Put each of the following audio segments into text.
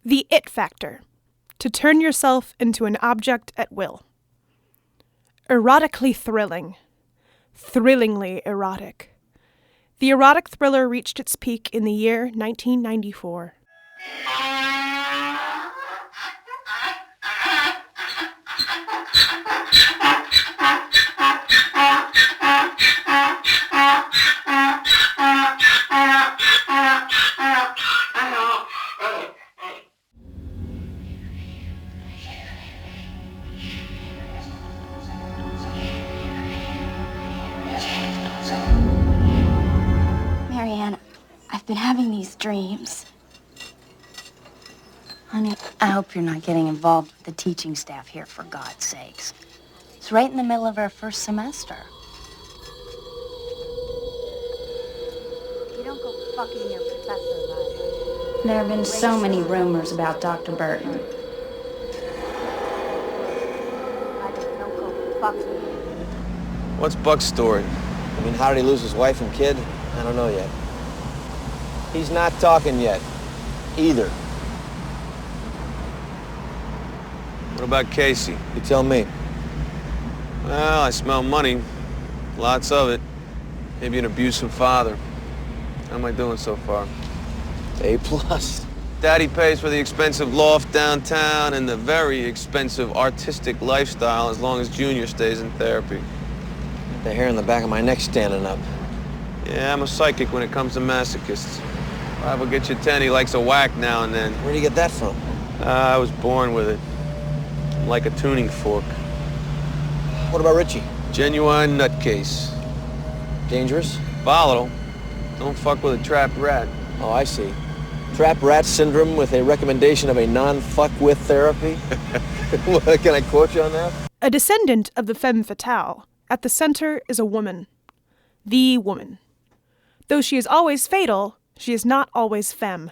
The it factor. To turn yourself into an object at will. Erotically thrilling. Thrillingly erotic. The erotic thriller reached its peak in the year 1994. I've been having these dreams. Honey, I hope you're not getting involved with the teaching staff here, for God's sakes. It's right in the middle of our first semester. You don't go fucking your professor, Liza. There have been so many rumors about Dr. Burton. Don't go fucking. What's Buck's story? I mean, how did he lose his wife and kid? I don't know yet. He's not talking yet, either. What about Casey? You tell me. Well, I smell money. Lots of it. Maybe an abusive father. How am I doing so far? A+. Daddy pays for the expensive loft downtown and the very expensive artistic lifestyle as long as Junior stays in therapy. The hair on the back of my neck's standing up. Yeah, I'm a psychic when it comes to masochists. I will get you 10, he likes a whack now and then. Where'd you get that from? I was born with it. I'm like a tuning fork. What about Richie? Genuine nutcase. Dangerous? Volatile. Don't fuck with a trapped rat. Oh, I see. Trapped rat syndrome with a recommendation of a non-fuck-with therapy? Can I quote you on that? A descendant of the femme fatale, at the center is a woman. The woman. Though she is always fatal, she is not always femme.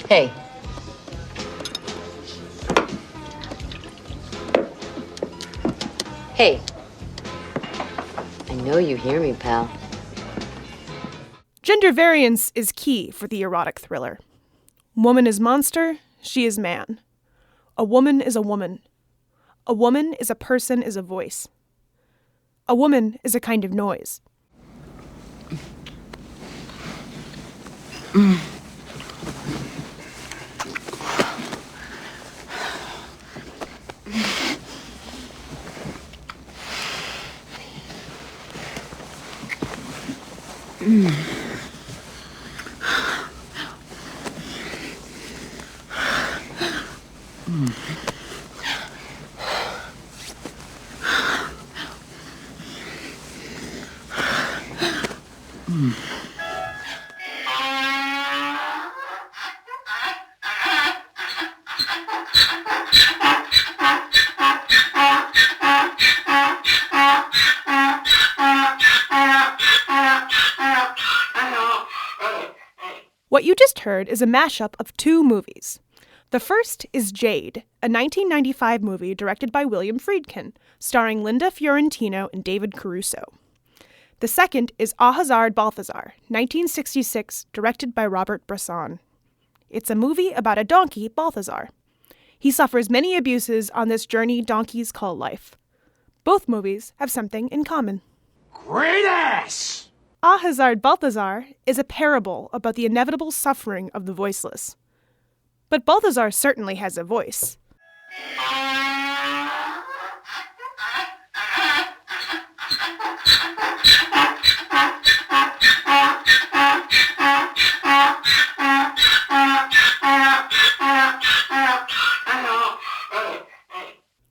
Hey. Hey. I know you hear me, pal. Gender variance is key for the erotic thriller. Woman is monster, she is man. A woman is a woman. A woman is a person is a voice. A woman is a kind of noise. What you just heard is a mashup of two movies. The first is Jade, a 1995 movie directed by William Friedkin, starring Linda Fiorentino and David Caruso. The second is Ahazard Balthazar, 1966, directed by Robert Bresson. It's a movie about a donkey, Balthazar. He suffers many abuses on this journey donkeys call life. Both movies have something in common. Great ass! Ahazard Balthazar is a parable about the inevitable suffering of the voiceless. But Balthazar certainly has a voice.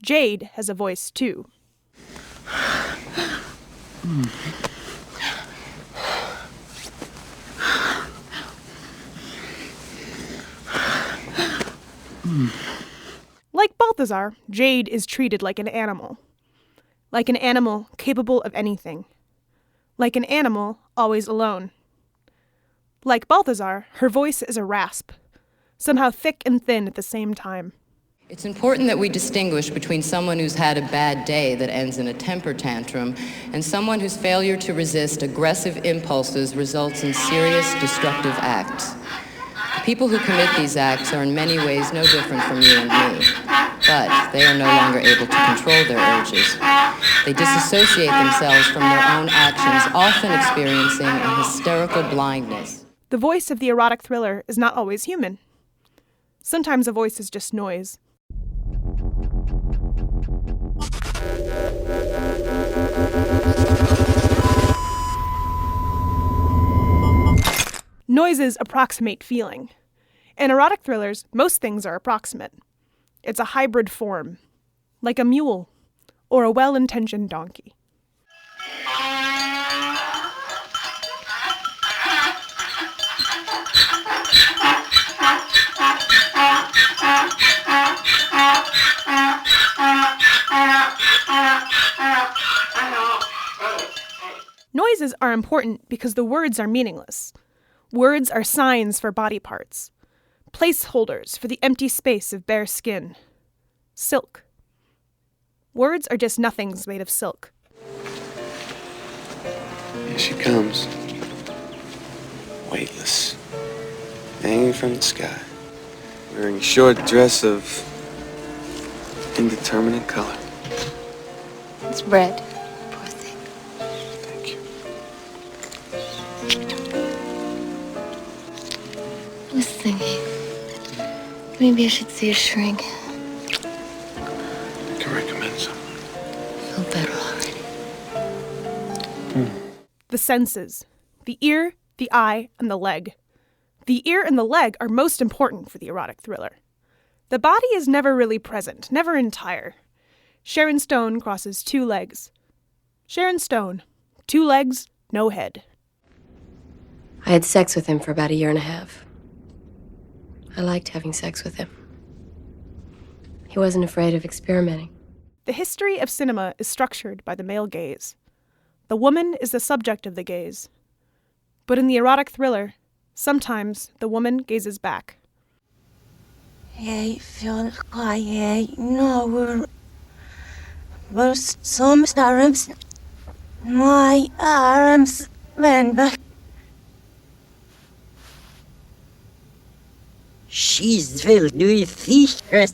Jade has a voice too. Like Balthazar, Jade is treated like an animal. Like an animal capable of anything. Like an animal always alone. Like Balthazar, her voice is a rasp, somehow thick and thin at the same time. It's important that we distinguish between someone who's had a bad day that ends in a temper tantrum and someone whose failure to resist aggressive impulses results in serious destructive acts. The People who commit these acts are in many ways no different from you and me, but they are no longer able to control their urges. They disassociate themselves from their own actions, often experiencing a hysterical blindness. The voice of the erotic thriller is not always human. Sometimes a voice is just noise. Noises approximate feeling. In erotic thrillers, most things are approximate. It's a hybrid form, like a mule or a well-intentioned donkey. Noises are important because the words are meaningless. Words are signs for body parts, placeholders for the empty space of bare skin. Silk. Words are just nothings made of silk. Here she comes, weightless, hanging from the sky, wearing a short dress of indeterminate color. It's red. Poor thing. Thank you. I was thinking, maybe I should see a shrink. I can recommend some. Feel better already. The senses. The ear, the eye, and the leg. The ear and the leg are most important for the erotic thriller. The body is never really present, never entire. Sharon Stone crosses two legs. Sharon Stone. 2 legs, no head. I had sex with him for about 1.5 years. I liked having sex with him. He wasn't afraid of experimenting. The history of cinema is structured by the male gaze. The woman is the subject of the gaze. But in the erotic thriller, sometimes the woman gazes back. Jeg føler jeg når some arms, my arms went back. She's will do it secret.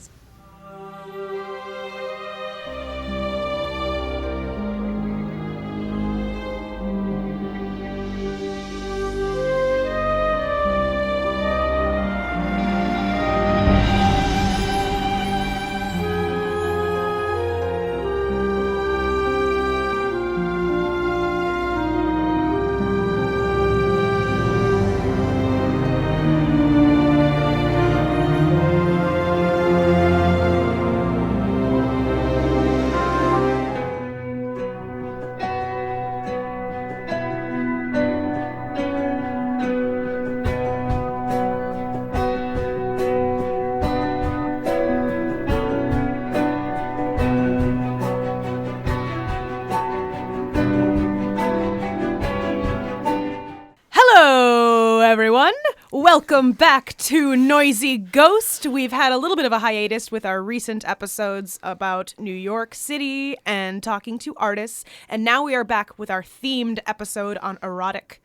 Everyone, welcome back to Noisy Ghost. We've had a little bit of a hiatus with our recent episodes about New York City and talking to artists, and now we are back with our themed episode on erotic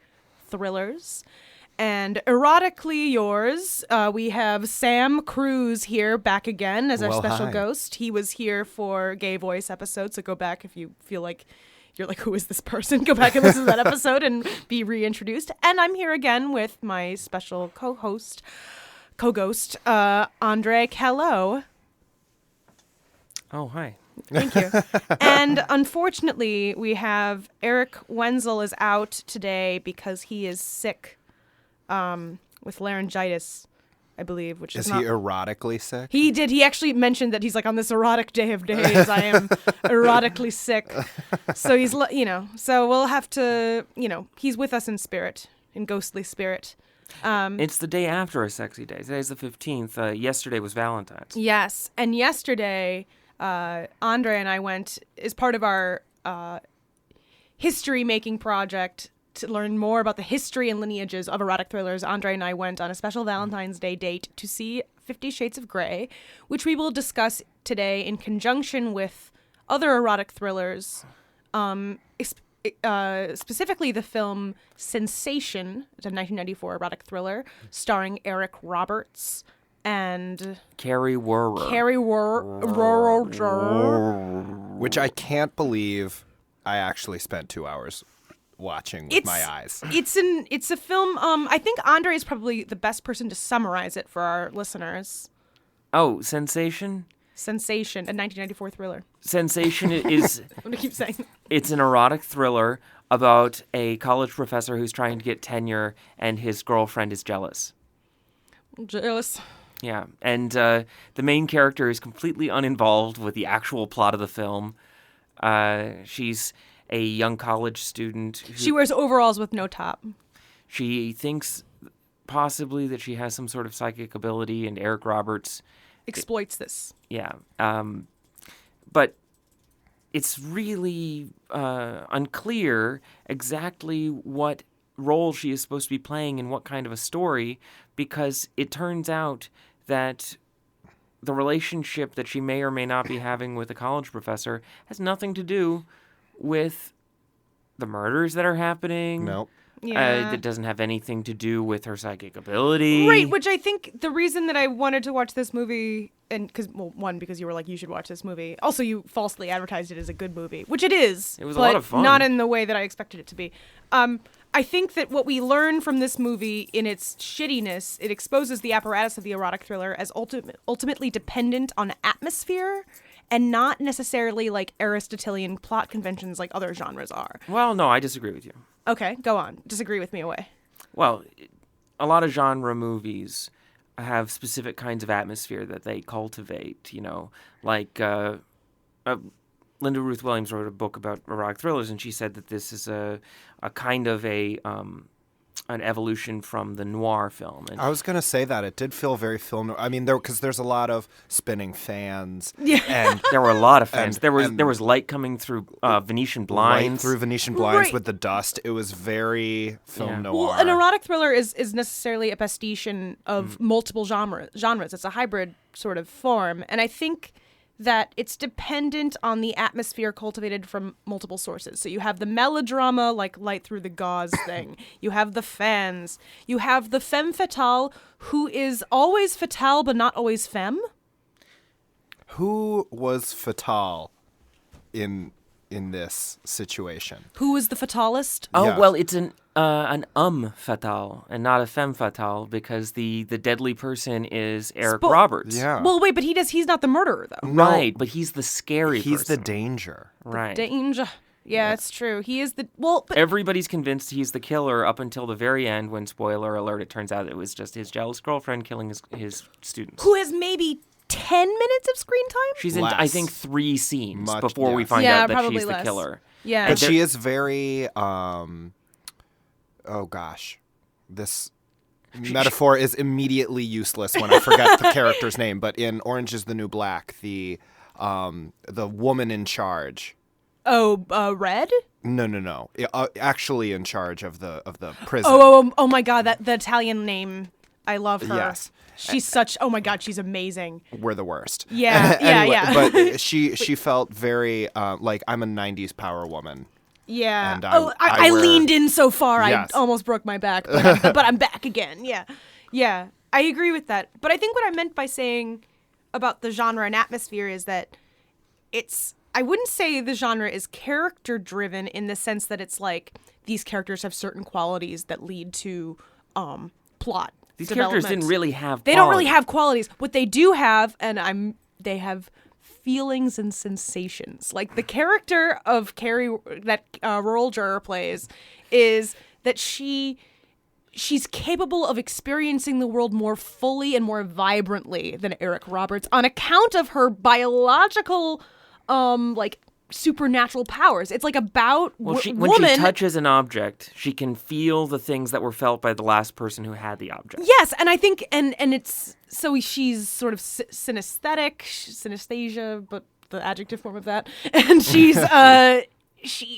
thrillers. And erotically yours, we have Sam Cruz here back again as our special ghost. He was here for Gay Voice episode, so go back if you feel like you're like, who is this person? Go back and listen to that episode and be reintroduced. And I'm here again with my special co-ghost, André. Hello. Oh, hi. Thank you. And unfortunately, we have Eric Wenzel is out today because he is sick with laryngitis, I believe, which is he erotically sick? He did. He actually mentioned that he's like, on this erotic day of days, I am erotically sick. So he's, so we'll have to, he's with us in spirit, in ghostly spirit. It's the day after a sexy day. Today's the 15th. Yesterday was Valentine's. Yes. And yesterday, André and I went, as part of our history-making project, to learn more about the history and lineages of erotic thrillers, André and I went on a special Valentine's Day date to see 50 Shades of Grey, which we will discuss today in conjunction with other erotic thrillers, specifically the film Sensation, it's a 1994 erotic thriller starring Eric Roberts and Carrie Werner. Which I can't believe I actually spent 2 hours watching with my eyes. It's a film. I think Andre is probably the best person to summarize it for our listeners. Oh, Sensation? Sensation, a 1994 thriller. Sensation is... I'm going to keep saying. It's an erotic thriller about a college professor who's trying to get tenure and his girlfriend is jealous. Jealous. Yeah, and the main character is completely uninvolved with the actual plot of the film. She's a young college student. She wears overalls with no top. She thinks possibly that she has some sort of psychic ability, and Eric Roberts exploits this. Yeah. But it's really unclear exactly what role she is supposed to be playing in what kind of a story, because it turns out that the relationship that she may or may not be having with a college professor has nothing to do with the murders that are happening. Nope. Yeah. It doesn't have anything to do with her psychic ability. Right, which I think the reason that I wanted to watch this movie, and because you were like, you should watch this movie. Also, you falsely advertised it as a good movie, which it is. It was a lot of fun. Not in the way that I expected it to be. I think that what we learn from this movie in its shittiness, it exposes the apparatus of the erotic thriller as ultimately dependent on atmosphere and not necessarily like Aristotelian plot conventions like other genres are. Well, no, I disagree with you. Okay, go on. Disagree with me away. Well, a lot of genre movies have specific kinds of atmosphere that they cultivate, like Linda Ruth Williams wrote a book about erotic thrillers, and she said that this is a kind of an evolution from the noir film. And I was going to say that. It did feel very film noir. I mean, because there's a lot of spinning fans. Yeah. And there were a lot of fans. There was light coming through Venetian blinds. Right through Venetian blinds Right. with the dust. It was very film noir. Well, an erotic thriller is necessarily a pastiche of multiple genres. It's a hybrid sort of form. And I think that it's dependent on the atmosphere cultivated from multiple sources. So you have the melodrama, like Light Through the Gauze thing. You have the fans. You have the femme fatale, who is always fatale but not always femme. Who was fatale in this situation? Who was the fatalist? Oh, Yeah. well, it's an fatale and not a femme fatale, because the deadly person is Eric Roberts. Yeah. Well, wait, but he's not the murderer, though. Right, but he's the scary He's person. the danger. Right. Danger. Yeah, it's true. He is the... Well, but... Everybody's convinced he's the killer up until the very end, when, spoiler alert, it turns out it was just his jealous girlfriend killing his students. Who has maybe 10 minutes of screen time? She's in, I think, 3 scenes Much, before we yes. find Yeah, out that probably she's less. the killer. Yeah. But she is very, oh gosh, this metaphor is immediately useless when I forget the character's name. But in Orange is the New Black, the woman in charge. Oh, Red? No. Actually in charge of the prison. Oh my God, the Italian name. I love her. Yes. She's such, oh my God, she's amazing. We're the worst. Yeah, Anyway, yeah. But she felt very like, I'm a 90s power woman. Yeah. And I wear- leaned in so far, Yes. I almost broke my back, but I'm back again. Yeah. Yeah, I agree with that. But I think what I meant by saying about the genre and atmosphere is that I wouldn't say the genre is character driven in the sense that it's like these characters have certain qualities that lead to plot. These characters development. didn't really have They don't really quality. have qualities. What they do have, they have feelings and sensations. Like the character of Carrie that Rural Juror plays is that she's capable of experiencing the world more fully and more vibrantly than Eric Roberts on account of her biological like supernatural powers. It's like about Well, when woman. she touches an object, she can feel the things that were felt by the last person who had the object. Yes, and I think and it's so she's sort of synesthesia, but the adjective form of that, and she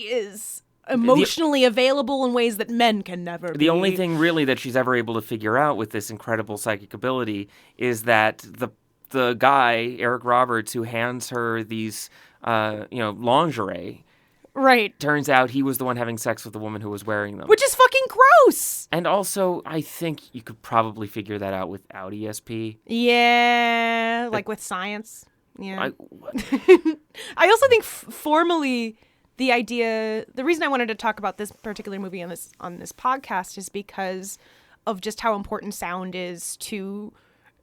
is emotionally available in ways that men can never be. The only thing really that she's ever able to figure out with this incredible psychic ability is that the guy, Eric Roberts, who hands her these lingerie, Right. Turns out he was the one having sex with the woman who was wearing them. Which is fucking gross. And also, I think you could probably figure that out without ESP. Yeah, like with science. Yeah. I I also think formally the reason I wanted to talk about this particular movie on this podcast is because of just how important sound is to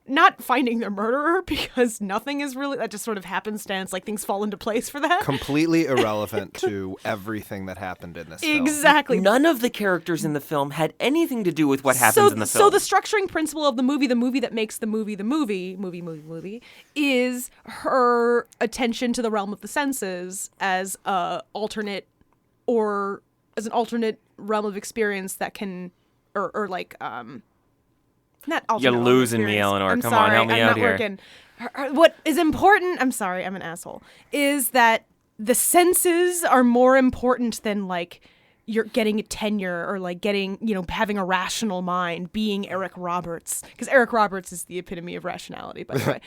not finding their murderer, because nothing is really, that just sort of happenstance, like things fall into place for that. Completely irrelevant to everything that happened in this film. Exactly. None of the characters in the film had anything to do with what happens in the film. So the structuring principle of the movie that makes the movie, is her attention to the realm of the senses as an alternate realm of experience that can, or like, not alternate. You're realm of losing me, experience. Eleanor. I'm Come sorry, on, help me I'm out not here. Working. What is important, I'm sorry, I'm an asshole, is that the senses are more important than like you're getting a tenure or like getting, having a rational mind, being Eric Roberts, because Eric Roberts is the epitome of rationality, by the way.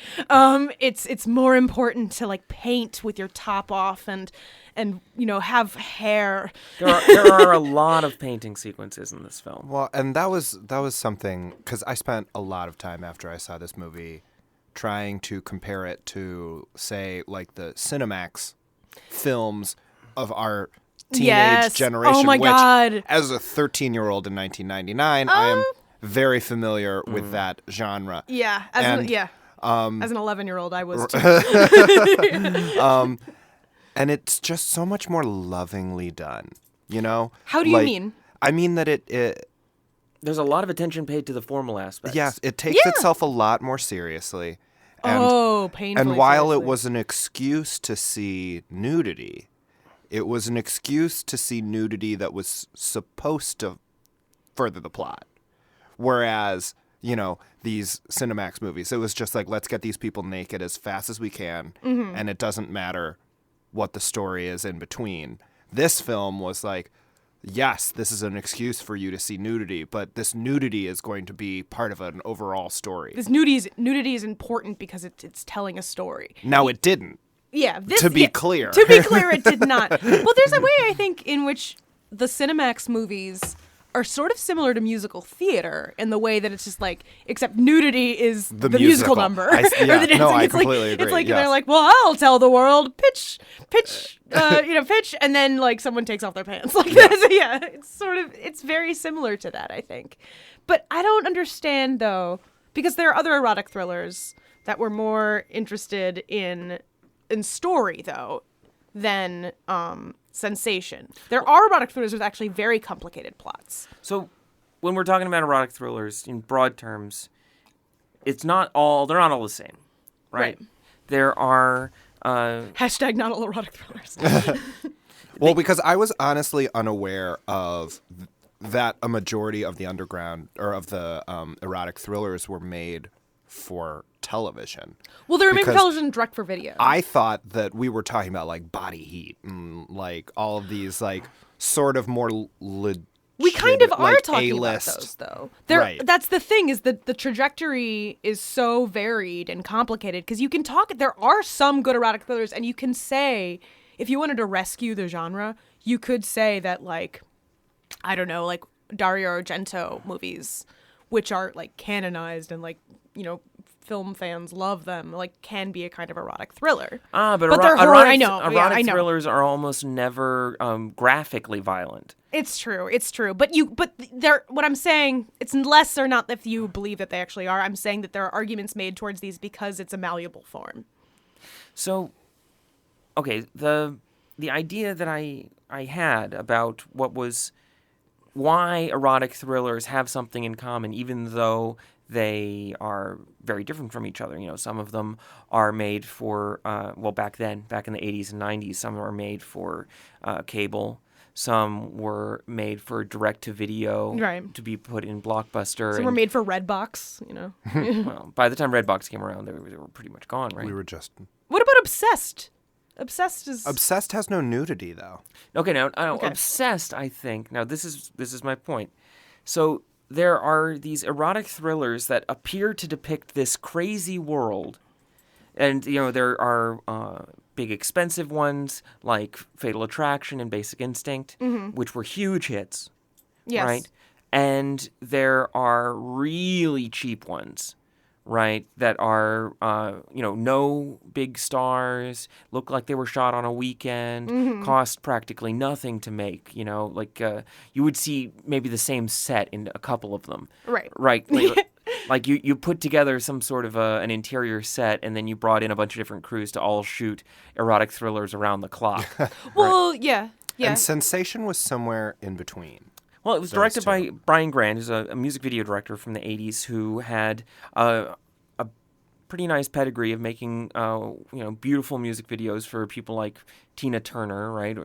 It's more important to like paint with your top off and have hair. There are a lot of painting sequences in this film. Well, and that was something, because I spent a lot of time after I saw this movie trying to compare it to, say, like the Cinemax films of our teenage generation. Oh my God. As a 13-year-old in 1999, I am very familiar with that genre. Yeah, as an 11-year-old, I was too. And it's just so much more lovingly done, you know? How do you mean? I mean that it there's a lot of attention paid to the formal aspects. Yes, it takes itself a lot more seriously. And, painfully And while seriously. it was an excuse to see nudity, it was an excuse to see nudity that was supposed to further the plot. Whereas, these Cinemax movies, it was just like, let's get these people naked as fast as we can, and it doesn't matter what the story is in between. This film was like, yes, this is an excuse for you to see nudity, but this nudity is going to be part of an overall story. This nudity is important because it's telling a story. Now, it didn't. Yeah. To be clear, it did not. Well, there's a way, I think, in which the Cinemax movies are sort of similar to musical theater in the way that it's just like, except nudity is the musical number. I completely agree. It's like, yes. they're like, well, I'll tell the world, pitch, and then like someone takes off their pants. Like, yeah, it's very similar to that, I think. But I don't understand, though, because there are other erotic thrillers that were more interested in story, though, than sensation. There are erotic thrillers with actually very complicated plots. So when we're talking about erotic thrillers in broad terms, they're not all the same, right? There are hashtag not all erotic thrillers. Well, because I was honestly unaware of that a majority of the underground or of the erotic thrillers were made for television. Well, they're made for television, direct for video. I thought that we were talking about like Body Heat and like all of these like sort of more legit. We kind of are like talking A-list. about those, though. Right. That's the thing, is that the trajectory is so varied and complicated, because you can talk. There are some good erotic thrillers, and you can say, if you wanted to rescue the genre, you could say that, like, I don't know, like Dario Argento movies, which are like canonized and like, film fans love them, like, can be a kind of erotic thriller. But they're horror. I know. Erotic I know. thrillers are almost never graphically violent. It's true. But what I'm saying, it's less or not if you believe that they actually are. I'm saying that there are arguments made towards these because it's a malleable form. So, okay, the idea that I had about why erotic thrillers have something in common, even though they are very different from each other. Some of them are made for, back in the 80s and 90s, some were made for cable. Some were made for direct-to-video to be put in Blockbuster. Some were made for Redbox, Well, by the time Redbox came around, they were pretty much gone, right? We were just... What about Obsessed? Obsessed has no nudity, though. Okay, now, Obsessed, I think... Now, this is my point. So there are these erotic thrillers that appear to depict this crazy world. And, there are big expensive ones like Fatal Attraction and Basic Instinct, which were huge hits. Yes. Right? And there are really cheap ones, right, that are, no big stars, look like they were shot on a weekend, cost practically nothing to make, you would see maybe the same set in a couple of them. Right. Right. Like you put together some sort of an interior set, and then you brought in a bunch of different crews to all shoot erotic thrillers around the clock. Well, yeah. And Sensation was somewhere in between. Well, it was directed by Brian Grant, who's a music video director from the 80s who had a pretty nice pedigree of making beautiful music videos for people like Tina Turner, right,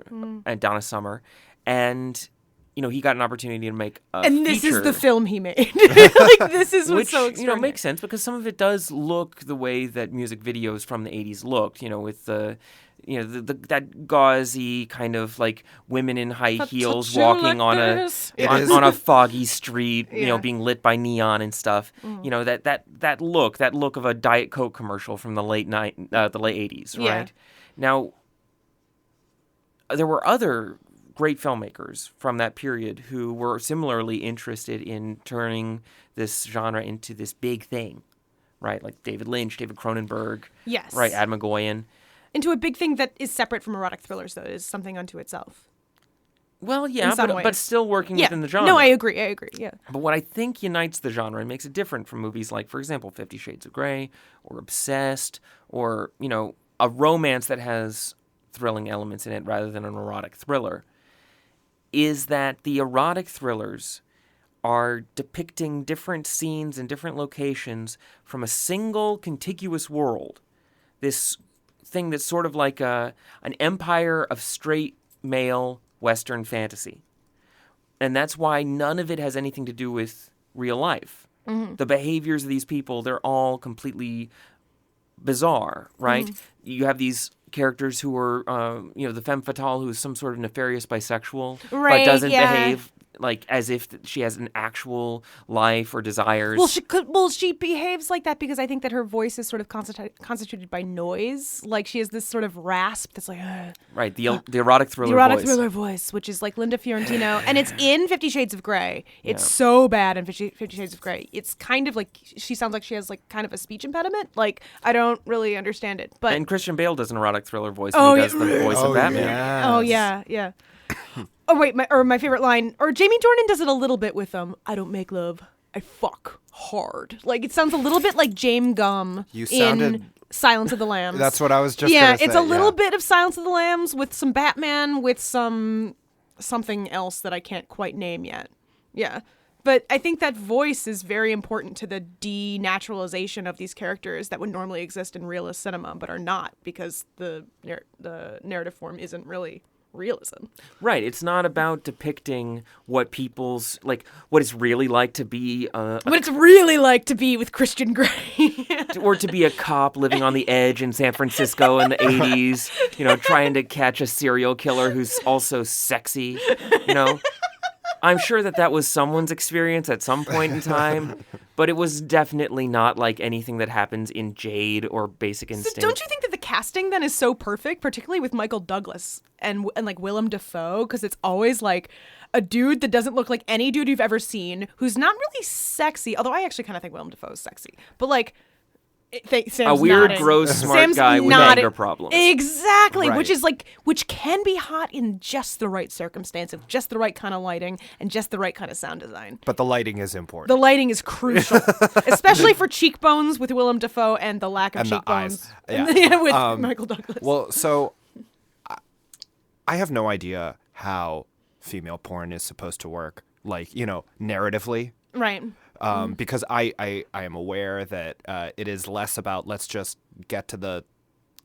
and Donna Summer. And he got an opportunity to make a feature. This is the film he made. This is what's so extraordinary. Makes sense because some of it does look the way that music videos from the 80s looked, with the that gauzy kind of like women in high heels walking on a foggy street, being lit by neon and stuff. That look of a Diet Coke commercial from the late 80s, right? Yeah. Now, there were other great filmmakers from that period who were similarly interested in turning this genre into this big thing, right? Like David Lynch, David Cronenberg, yes, right, Adam McGoyan. Into a big thing that is separate from erotic thrillers, though, is something unto itself. Well, yeah, but still working within the genre. No, I agree, yeah. But what I think unites the genre and makes it different from movies like, for example, 50 Shades of Grey or Obsessed or, a romance that has thrilling elements in it rather than an erotic thriller, is that the erotic thrillers are depicting different scenes and different locations from a single contiguous world. This thing that's sort of like an empire of straight male Western fantasy. And that's why none of it has anything to do with real life. The behaviors of these people, they're all completely bizarre, right? You have these characters who are, the femme fatale who is some sort of nefarious bisexual, right, but doesn't behave like as if she has an actual life or desires. Well, she behaves like that because I think that her voice is sort of constituted by noise. Like she has this sort of rasp that's like, right, the erotic thriller voice. The erotic thriller voice, which is like Linda Fiorentino, and it's in 50 Shades of Grey. It's so bad in 50 Shades of Grey. It's kind of like she sounds like she has like kind of a speech impediment. Like I don't really understand it. But and Christian Bale does an erotic thriller voice when he does the voice of Batman. Yes. Oh yeah. Oh wait, my favorite line, or Jamie Dornan does it a little bit with I don't make love, I fuck hard. Like it sounds a little bit like James Gumb in Silence of the Lambs. That's what I was just gonna say. It's a little bit of Silence of the Lambs with some Batman with something else that I can't quite name yet. Yeah. But I think that voice is very important to the denaturalization of these characters that would normally exist in realist cinema, but are not because the narrative form isn't really realism. Right. It's not about depicting what what it's really like to be what it's really like to be with Christian Grey. Or to be a cop living on the edge in San Francisco in the 80s, trying to catch a serial killer who's also sexy, I'm sure that was someone's experience at some point in time, but it was definitely not like anything that happens in Jade or Basic Instinct. So don't you think that the casting then is so perfect, particularly with Michael Douglas and like Willem Dafoe, because it's always like a dude that doesn't look like any dude you've ever seen, who's not really sexy, although I actually kind of think Willem Dafoe is sexy, but like Sam's a weird, nodding. gross, smart Sam's guy with anger problems. Exactly, Right. which can be hot in just the right circumstance, with just the right kind of lighting and just the right kind of sound design. But the lighting is important. The lighting is crucial, especially for cheekbones with Willem Dafoe and the lack of and cheekbones the eyes. with Michael Douglas. Well, so I have no idea how female porn is supposed to work, like, narratively. Right. Because I am aware that it is less about let's just get to the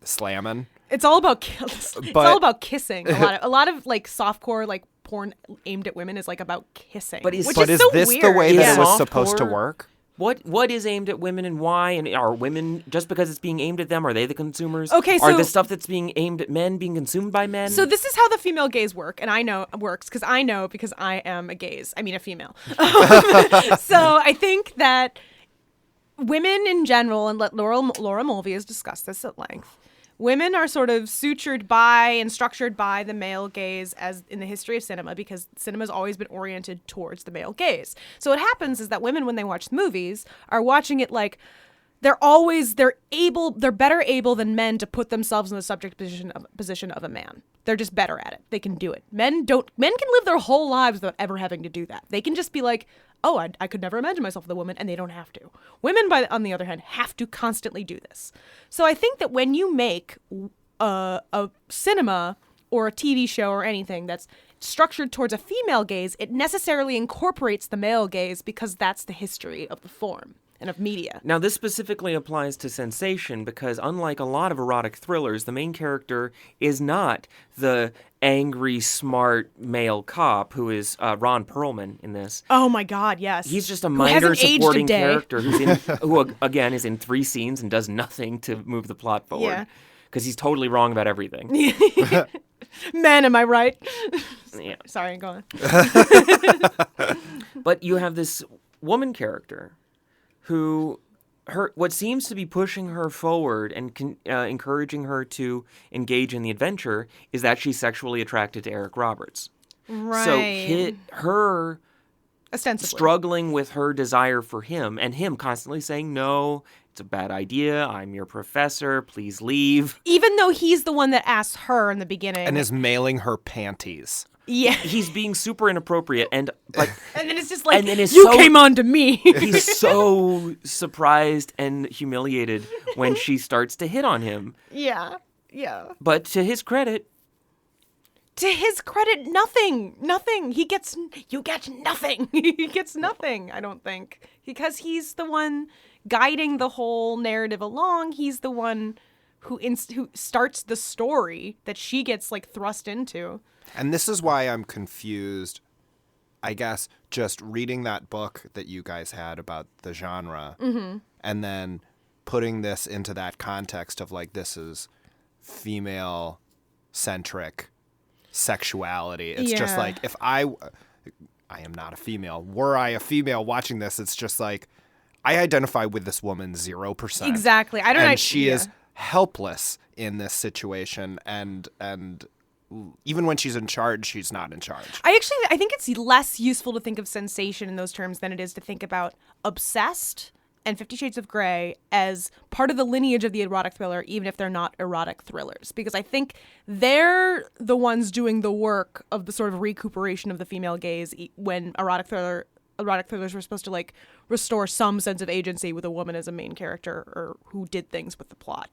slamming. It's all about kissing. A lot of like softcore like porn aimed at women is like about kissing. But is so this weird. the way that it was Softcore? supposed to work? What is aimed at women and why? And are women, just because it's being aimed at them, are they the consumers? Okay, are so the stuff that's being aimed at men being consumed by men? So this is how the female gaze work, and I know it works because I am a female. So I think that women in general, and let Laura Mulvey has discussed this at length, women are sort of sutured by and structured by the male gaze as in the history of cinema, because cinema's always been oriented towards the male gaze. So what happens is that women, when they watch movies, are watching it like they're better able than men to put themselves in the subject position of a man. They're just better at it. They can do it. Men can live their whole lives without ever having to do that. They can just be like, oh, I could never imagine myself with a woman, and they don't have to. Women, on the other hand, have to constantly do this. So I think that when you make a cinema or a TV show or anything that's structured towards a female gaze, it necessarily incorporates the male gaze because that's the history of the form and of media. Now, this specifically applies to sensation because unlike a lot of erotic thrillers, the main character is not the angry, smart male cop who is Ron Perlman in this. Oh my God, yes. He's just a minor supporting character who again, is in 3 scenes and does nothing to move the plot forward. Because he's totally wrong about everything. Man, am I right? Yeah. Sorry, go on. But you have this woman character who what seems to be pushing her forward and encouraging her to engage in the adventure is that she's sexually attracted to Eric Roberts. Right. So her ostensibly struggling with her desire for him and him constantly saying, no, it's a bad idea. I'm your professor. Please leave. Even though he's the one that asked her in the beginning. And is mailing her panties. Yeah. He's being super inappropriate. And then it's just like, you came on to me. He's so surprised and humiliated when she starts to hit on him. Yeah. But to his credit, nothing. You get nothing. He gets nothing, I don't think. Because he's the one guiding the whole narrative along. He's the one who starts the story that she gets like thrust into. And this is why I'm confused, I guess, just reading that book that you guys had about the genre and then putting this into that context of like, this is female-centric sexuality. It's just like, if I am not a female. Were I a female watching this, it's just like, I identify with this woman 0%. Exactly. She is helpless in this situation, and even when she's in charge, she's not in charge. I think it's less useful to think of sensation in those terms than it is to think about Obsessed and 50 Shades of Grey as part of the lineage of the erotic thriller, even if they're not erotic thrillers. Because I think they're the ones doing the work of the sort of recuperation of the female gaze when erotic thrillers were supposed to like restore some sense of agency with a woman as a main character or who did things with the plot.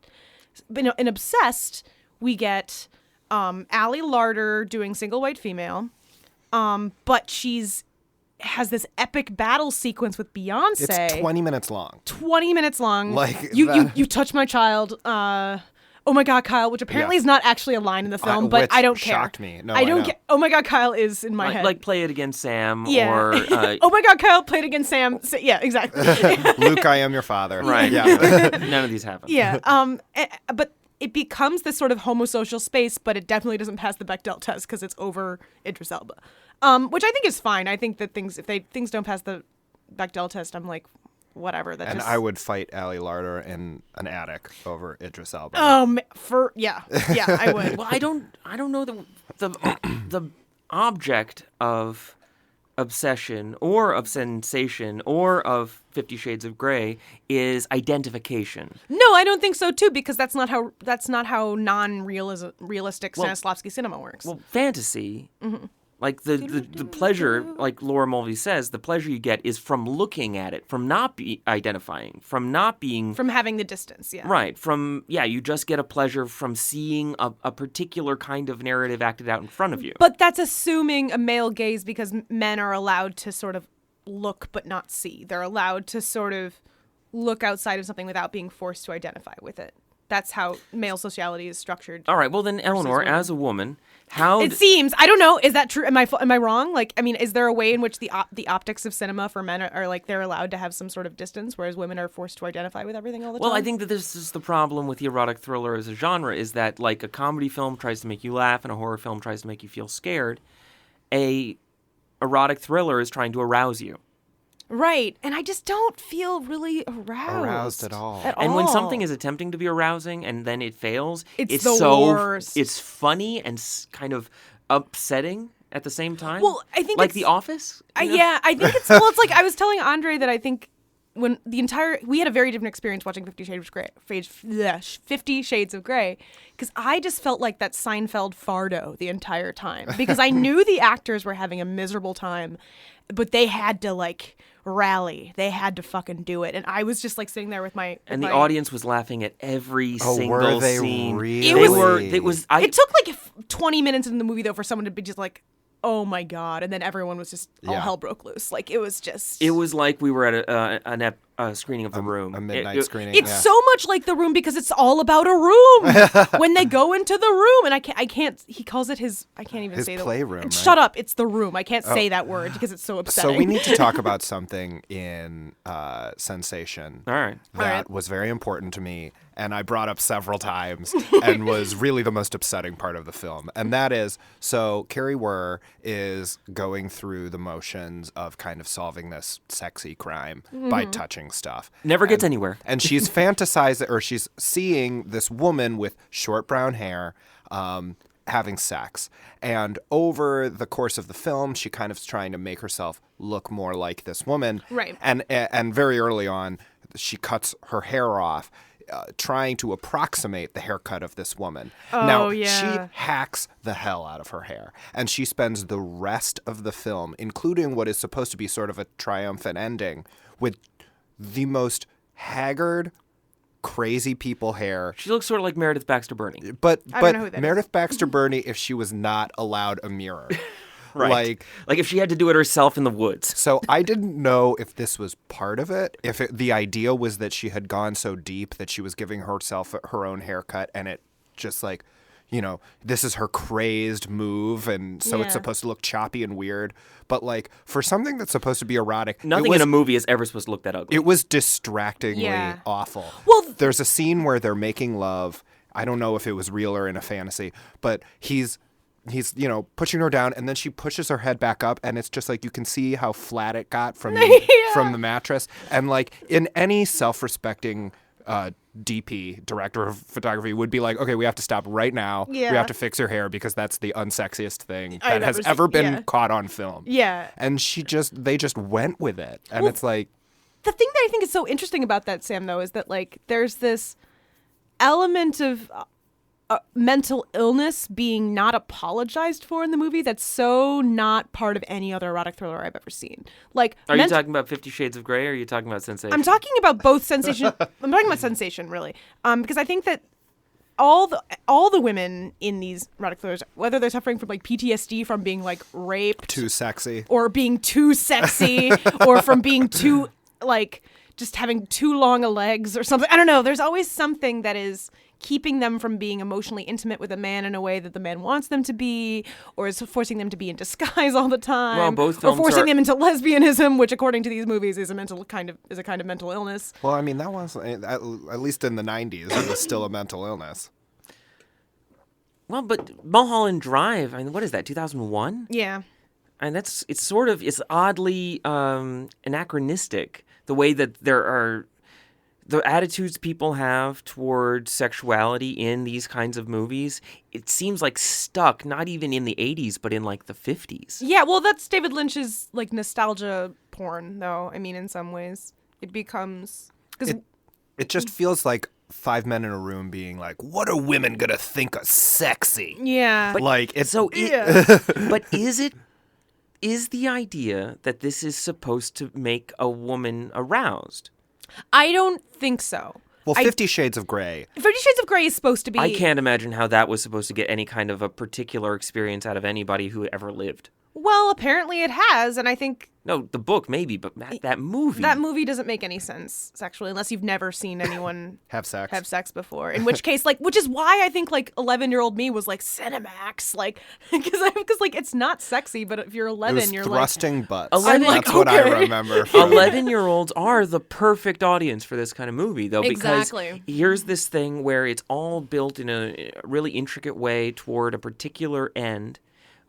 But in Obsessed, we get Allie Larder doing single white female, but has this epic battle sequence with Beyonce. It's 20 minutes long. 20 minutes long. Like you touch my child. Oh my God, Kyle, which apparently is not actually a line in the film, but I don't care. Shocked me. No, I don't get. Oh my God, Kyle is in my head. Like play it against Sam, yeah. or oh my God, Kyle, play it against Sam. Yeah, exactly. Luke, I am your father. Right. Yeah. None of these happen. Yeah. But it becomes this sort of homosocial space, but it definitely doesn't pass the Bechdel test because it's over Idris Elba, which I think is fine. I think that things don't pass the Bechdel test, I'm like, whatever. I would fight Allie Larder in an attic over Idris Elba. I would. Well, I don't know the object of obsession or of sensation or of 50 Shades of Grey is identification. No, I don't think so too, because that's not how realistic Stanislavski cinema works. Well, fantasy, like the pleasure, like Laura Mulvey says, the pleasure you get is from looking at it, from not identifying, from having the distance, yeah. Right, you just get a pleasure from seeing a particular kind of narrative acted out in front of you. But that's assuming a male gaze, because men are allowed to sort of look but not see. They're allowed to sort of look outside of something without being forced to identify with it. That's how male sociality is structured. All right, well then, Eleanor, as a woman, how... It seems, I don't know, is that true? Am I wrong? Like, I mean, is there a way in which the optics of cinema for men are like, they're allowed to have some sort of distance, whereas women are forced to identify with everything all the time? Well, I think that this is the problem with the erotic thriller as a genre, is that, like, a comedy film tries to make you laugh and a horror film tries to make you feel scared. A erotic thriller is trying to arouse you. Right. And I just don't feel really aroused at all. And when something is attempting to be arousing and then it fails, it's the so worst. It's funny and kind of upsetting at the same time. Well, I think like The Office. Yeah, I think it's well. It's like I was telling Andre that I think when we had a very different experience watching 50 Shades of Grey. 50 Shades of Grey, because I just felt like that Seinfeld fardo the entire time because I knew the actors were having a miserable time, but they had to like rally. They had to fucking do it, and I was just like sitting there with my. And the audience was laughing at every single were they scene. Really? It took like 20 minutes in the movie though for someone to be just like, oh my God. And then everyone was just, all hell broke loose. Like, it was just. It was like we were at a screening of The Room. A midnight screening. It's so much like The Room because it's all about a room. When they go into the room. And I can't, he calls it I can't even say the word. Playroom. Right? Shut up. It's The Room. I can't say that word because it's so upsetting. So we need to talk about something in Sensation. All right. That was very important to me. And I brought up several times and was really the most upsetting part of the film. And that is, so Carrie Wurr is going through the motions of kind of solving this sexy crime by touching stuff. Never gets anywhere. And she's fantasizing, or she's seeing this woman with short brown hair having sex. And over the course of the film, she kind of is trying to make herself look more like this woman. Right. And very early on, she cuts her hair off. Trying to approximate the haircut of this woman. Now, she hacks the hell out of her hair. And she spends the rest of the film, including what is supposed to be sort of a triumphant ending, with the most haggard, crazy people hair. She looks sort of like Meredith Baxter Burney. But I don't know who that Meredith Baxter Burney, if she was not allowed a mirror. Right. Like if she had to do it herself in the woods. So I didn't know if this was part of it. The idea was that she had gone so deep that she was giving herself her own haircut, and it just like, this is her crazed move, and so it's supposed to look choppy and weird. But like for something that's supposed to be erotic, nothing in a movie is ever supposed to look that ugly. It was distractingly awful. Well, there's a scene where they're making love. I don't know if it was real or in a fantasy, but he's pushing her down, and then she pushes her head back up, and it's just like you can see how flat it got from the mattress. And like in any self-respecting DP, director of photography, would be like, okay, we have to stop right now. Yeah. We have to fix her hair because that's the unsexiest thing that has ever been caught on film. Yeah. And they just went with it. And it's like. The thing that I think is so interesting about that, Sam, though, is that like there's this element of mental illness being not apologized for in the movie that's so not part of any other erotic thriller I've ever seen. Like, are you talking about 50 Shades of Grey, or are you talking about Sensation? I'm talking about both Sensation. I'm talking about Sensation, really, because I think that all the women in these erotic thrillers, whether they're suffering from like PTSD from being like raped, too sexy, or being too sexy, or from being too like just having too long a legs or something. I don't know. There's always something that is keeping them from being emotionally intimate with a man in a way that the man wants them to be, or is forcing them to be in disguise all the time. Well, both films or forcing them into lesbianism, which, according to these movies, is a kind of mental illness. Well, I mean, that was at least in the 90s, it was still a mental illness. Well, but Mulholland Drive, I mean, what is that, 2001? Yeah. And it's oddly anachronistic, the way that there are the attitudes people have toward sexuality in these kinds of movies. It seems like stuck, not even in the 80s, but in like the 50s. Yeah, well, that's David Lynch's like nostalgia porn, though. I mean, in some ways, it becomes it just feels like 5 men in a room being like, "What are women gonna think of sexy?" Yeah, but like it's so. But is the idea that this is supposed to make a woman aroused? I don't think so. Well, 50 Shades of Grey. 50 Shades of Grey is supposed to be. I can't imagine how that was supposed to get any kind of a particular experience out of anybody who ever lived. Well, apparently it has, and I think... No, the book maybe, but that movie... That movie doesn't make any sense sexually, unless you've never seen anyone... have sex before. In which case, like, which is why I think, like, 11-year-old me was like, Cinemax, like, because like, it's not sexy, but if you're 11, you're thrusting like... butts. That's what I remember. 11-year-olds are the perfect audience for this kind of movie, though, because exactly. Here's this thing where it's all built in a really intricate way toward a particular end.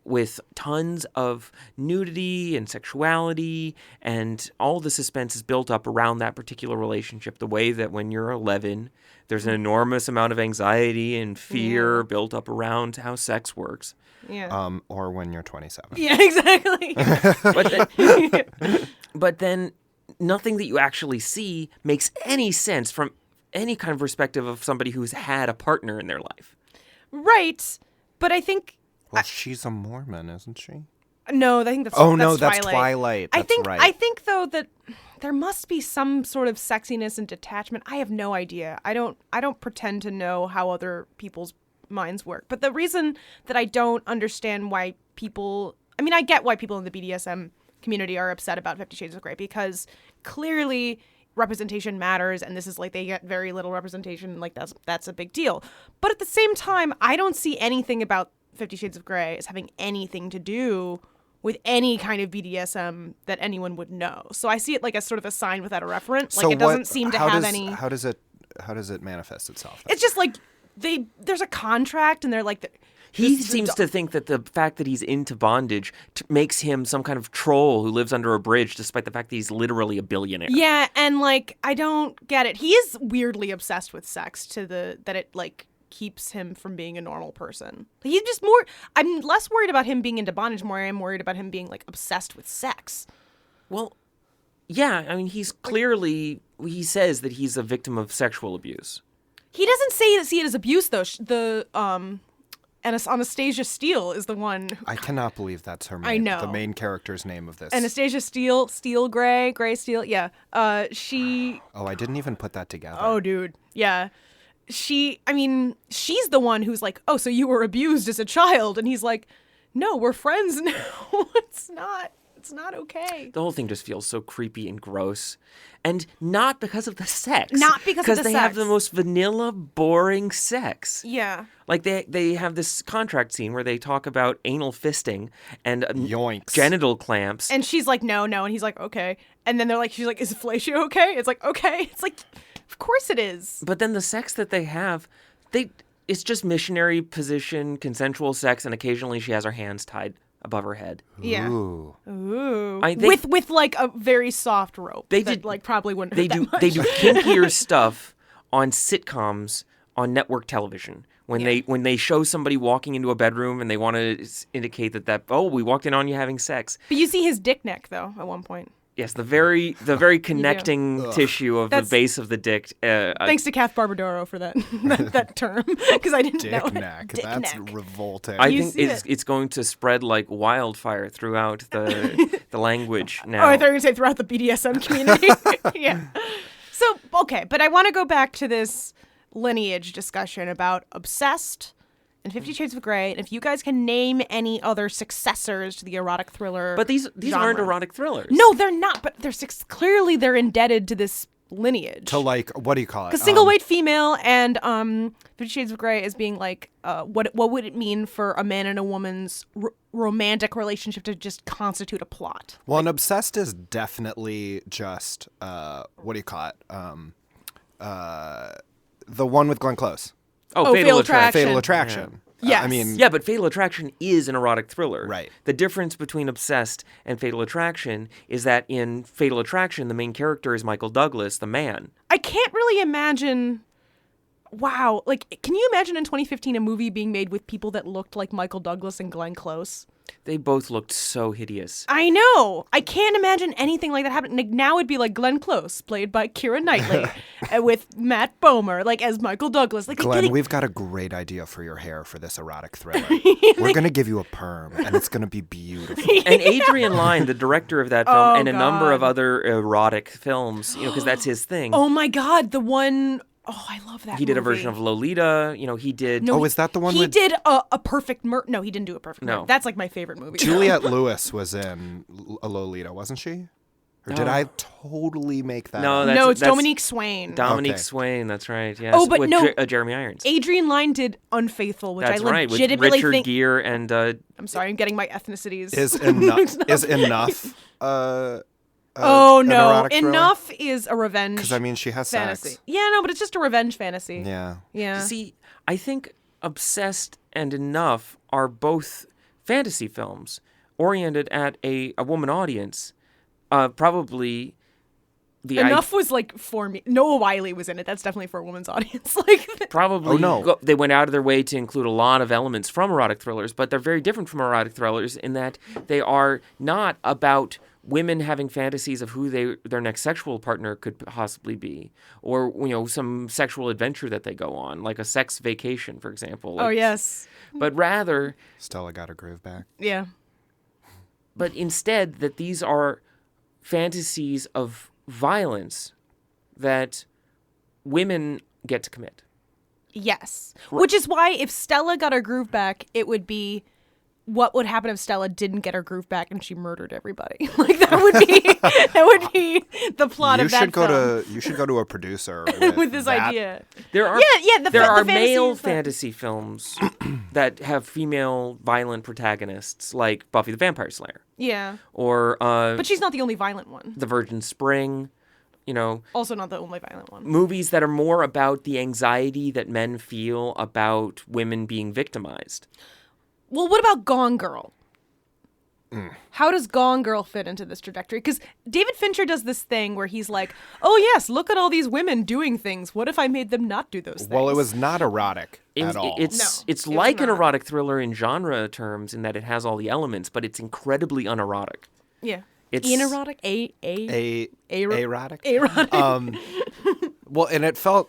with tons of nudity and sexuality, and all the suspense is built up around that particular relationship, the way that when you're 11, there's an enormous amount of anxiety and fear built up around how sex works. Yeah. Or when you're 27. Yeah, exactly. But then nothing that you actually see makes any sense from any kind of perspective of somebody who's had a partner in their life. Right. But I think... Well, she's a Mormon, isn't she? No, I think that's that's Twilight. That's right. I think, though, that there must be some sort of sexiness and detachment. I have no idea. I don't pretend to know how other people's minds work. But the reason that I don't understand why people... I mean, I get why people in the BDSM community are upset about 50 Shades of Grey, because clearly representation matters, and this is like they get very little representation, like that's a big deal. But at the same time, I don't see anything about 50 Shades of Grey as having anything to do with any kind of BDSM that anyone would know. So I see it like as sort of a sign without a reference. Like it doesn't seem to have any... How does it manifest itself, then? It's just like there's a contract, and they're like... He seems to think that the fact that he's into bondage makes him some kind of troll who lives under a bridge, despite the fact that he's literally a billionaire. Yeah, and like I don't get it. He is weirdly obsessed with sex that it like keeps him from being a normal person. He's just more... I'm less worried about him being into bondage, more I am worried about him being like obsessed with sex. Well, yeah, I mean, he's clearly... He says that he's a victim of sexual abuse. He doesn't see it as abuse, though. Anastasia Steele is the one. I cannot believe that's her name. I know. The main character's name of this. Anastasia Steele, Gray Steele. Yeah. She... Oh, I didn't even put that together. Oh, dude. Yeah. She's the one who's like, oh, so you were abused as a child. And he's like, no, we're friends now. It's not okay. The whole thing just feels so creepy and gross. And not because of the sex. Not because of the sex. Because they have the most vanilla, boring sex. Yeah. Like they have this contract scene where they talk about anal fisting and yoinks, genital clamps. And she's like, no. And he's like, okay. And then she's like, is fellatio okay? It's like, okay. It's like, of course it is. But then the sex that they have, it's just missionary position, consensual sex, and occasionally she has her hands tied above her head. Yeah. Ooh. With like a very soft rope. Probably wouldn't hurt that much. They do kinkier stuff on sitcoms on network television. When they show somebody walking into a bedroom and they want to indicate that we walked in on you having sex. But you see his dick neck though at one point. Yes, the very connecting tissue of the base of the dick. Thanks to Kath Barbadoro for that term, because I didn't know. That's revolting. I think it's going to spread like wildfire throughout the language now. Oh, I thought you were going to say throughout the BDSM community. Yeah. So, okay, but I want to go back to this lineage discussion about Obsessed and 50 Shades of Grey, and if you guys can name any other successors to the erotic thriller. But these genre. aren't erotic thrillers. No, they're not, but clearly they're indebted to this lineage. To like, what do you call it? Because single weight female and 50 Shades of Grey is being like, what would it mean for a man and a woman's romantic relationship to just constitute a plot? Well, and Obsessed is definitely just, what do you call it? The one with Glenn Close. Oh, Fatal Attraction. Fatal Attraction. Yeah. Yeah, but Fatal Attraction is an erotic thriller. Right. The difference between Obsessed and Fatal Attraction is that in Fatal Attraction, the main character is Michael Douglas, the man. I can't really imagine... Wow. Like, can you imagine in 2015 a movie being made with people that looked like Michael Douglas and Glenn Close? They both looked so hideous. I know. I can't imagine anything like that happening. Like, now it'd be like Glenn Close, played by Keira Knightley, with Matt Bomer, like as Michael Douglas. Like, Glenn, we've got a great idea for your hair for this erotic thriller. We're going to give you a perm, and it's going to be beautiful. And Adrian Lyne, the director of that film, a number of other erotic films, because that's his thing. Oh my God, the one... Oh, I love that He did a version of Lolita. He did... No, is that the one He did a Perfect Murder. No, he didn't do a Perfect Murder. That's like my favorite movie. Juliette Lewis was in a Lolita, wasn't she? Or did I totally make that up? No, it's Dominique Swain. Dominique Swain, that's right. Yes. Oh, but with no. Jeremy Irons. Adrian Lyne did Unfaithful, which that's I right, legitimately with Richard think... Gere and... I'm sorry, I'm getting my ethnicities. Is Enough... Oh, no. Enough is a revenge because, I mean, she has fantasy. sex. Yeah, no, but it's just a revenge fantasy. Yeah. Yeah. See, I think Obsessed and Enough are both fantasy films oriented at a woman audience, probably Enough was like for me. Noah Wiley was in it. That's definitely for a woman's audience. Like probably Oh, no. they went out of their way to include a lot of elements from erotic thrillers, but they're very different from erotic thrillers in that they are not about women having fantasies of who their next sexual partner could possibly be, or some sexual adventure that they go on, like a sex vacation, for example. oh yes, But rather, Stella got her groove back. yeah. but instead that these are fantasies of violence that women get to commit. Yes. Which is why if Stella got her groove back, it would be what would happen if Stella didn't get her groove back and she murdered everybody. Like that would be the plot of that film. You should go to a producer with this idea. There are there are male fantasy films that have female violent protagonists, like Buffy the Vampire Slayer. Yeah. Or but she's not the only violent one. The Virgin Spring, Also not the only violent one. movies that are more about the anxiety that men feel about women being victimized. Well, what about Gone Girl? How does Gone Girl fit into this trajectory? Because David Fincher does this thing where he's like, oh yes, look at all these women doing things. What if I made them not do those things? Well, it was not erotic at all. It's like an erotic thriller in genre terms in that it has all the elements, but it's incredibly unerotic. Yeah. It's Anerotic? Erotic? Erotic. Well, and it felt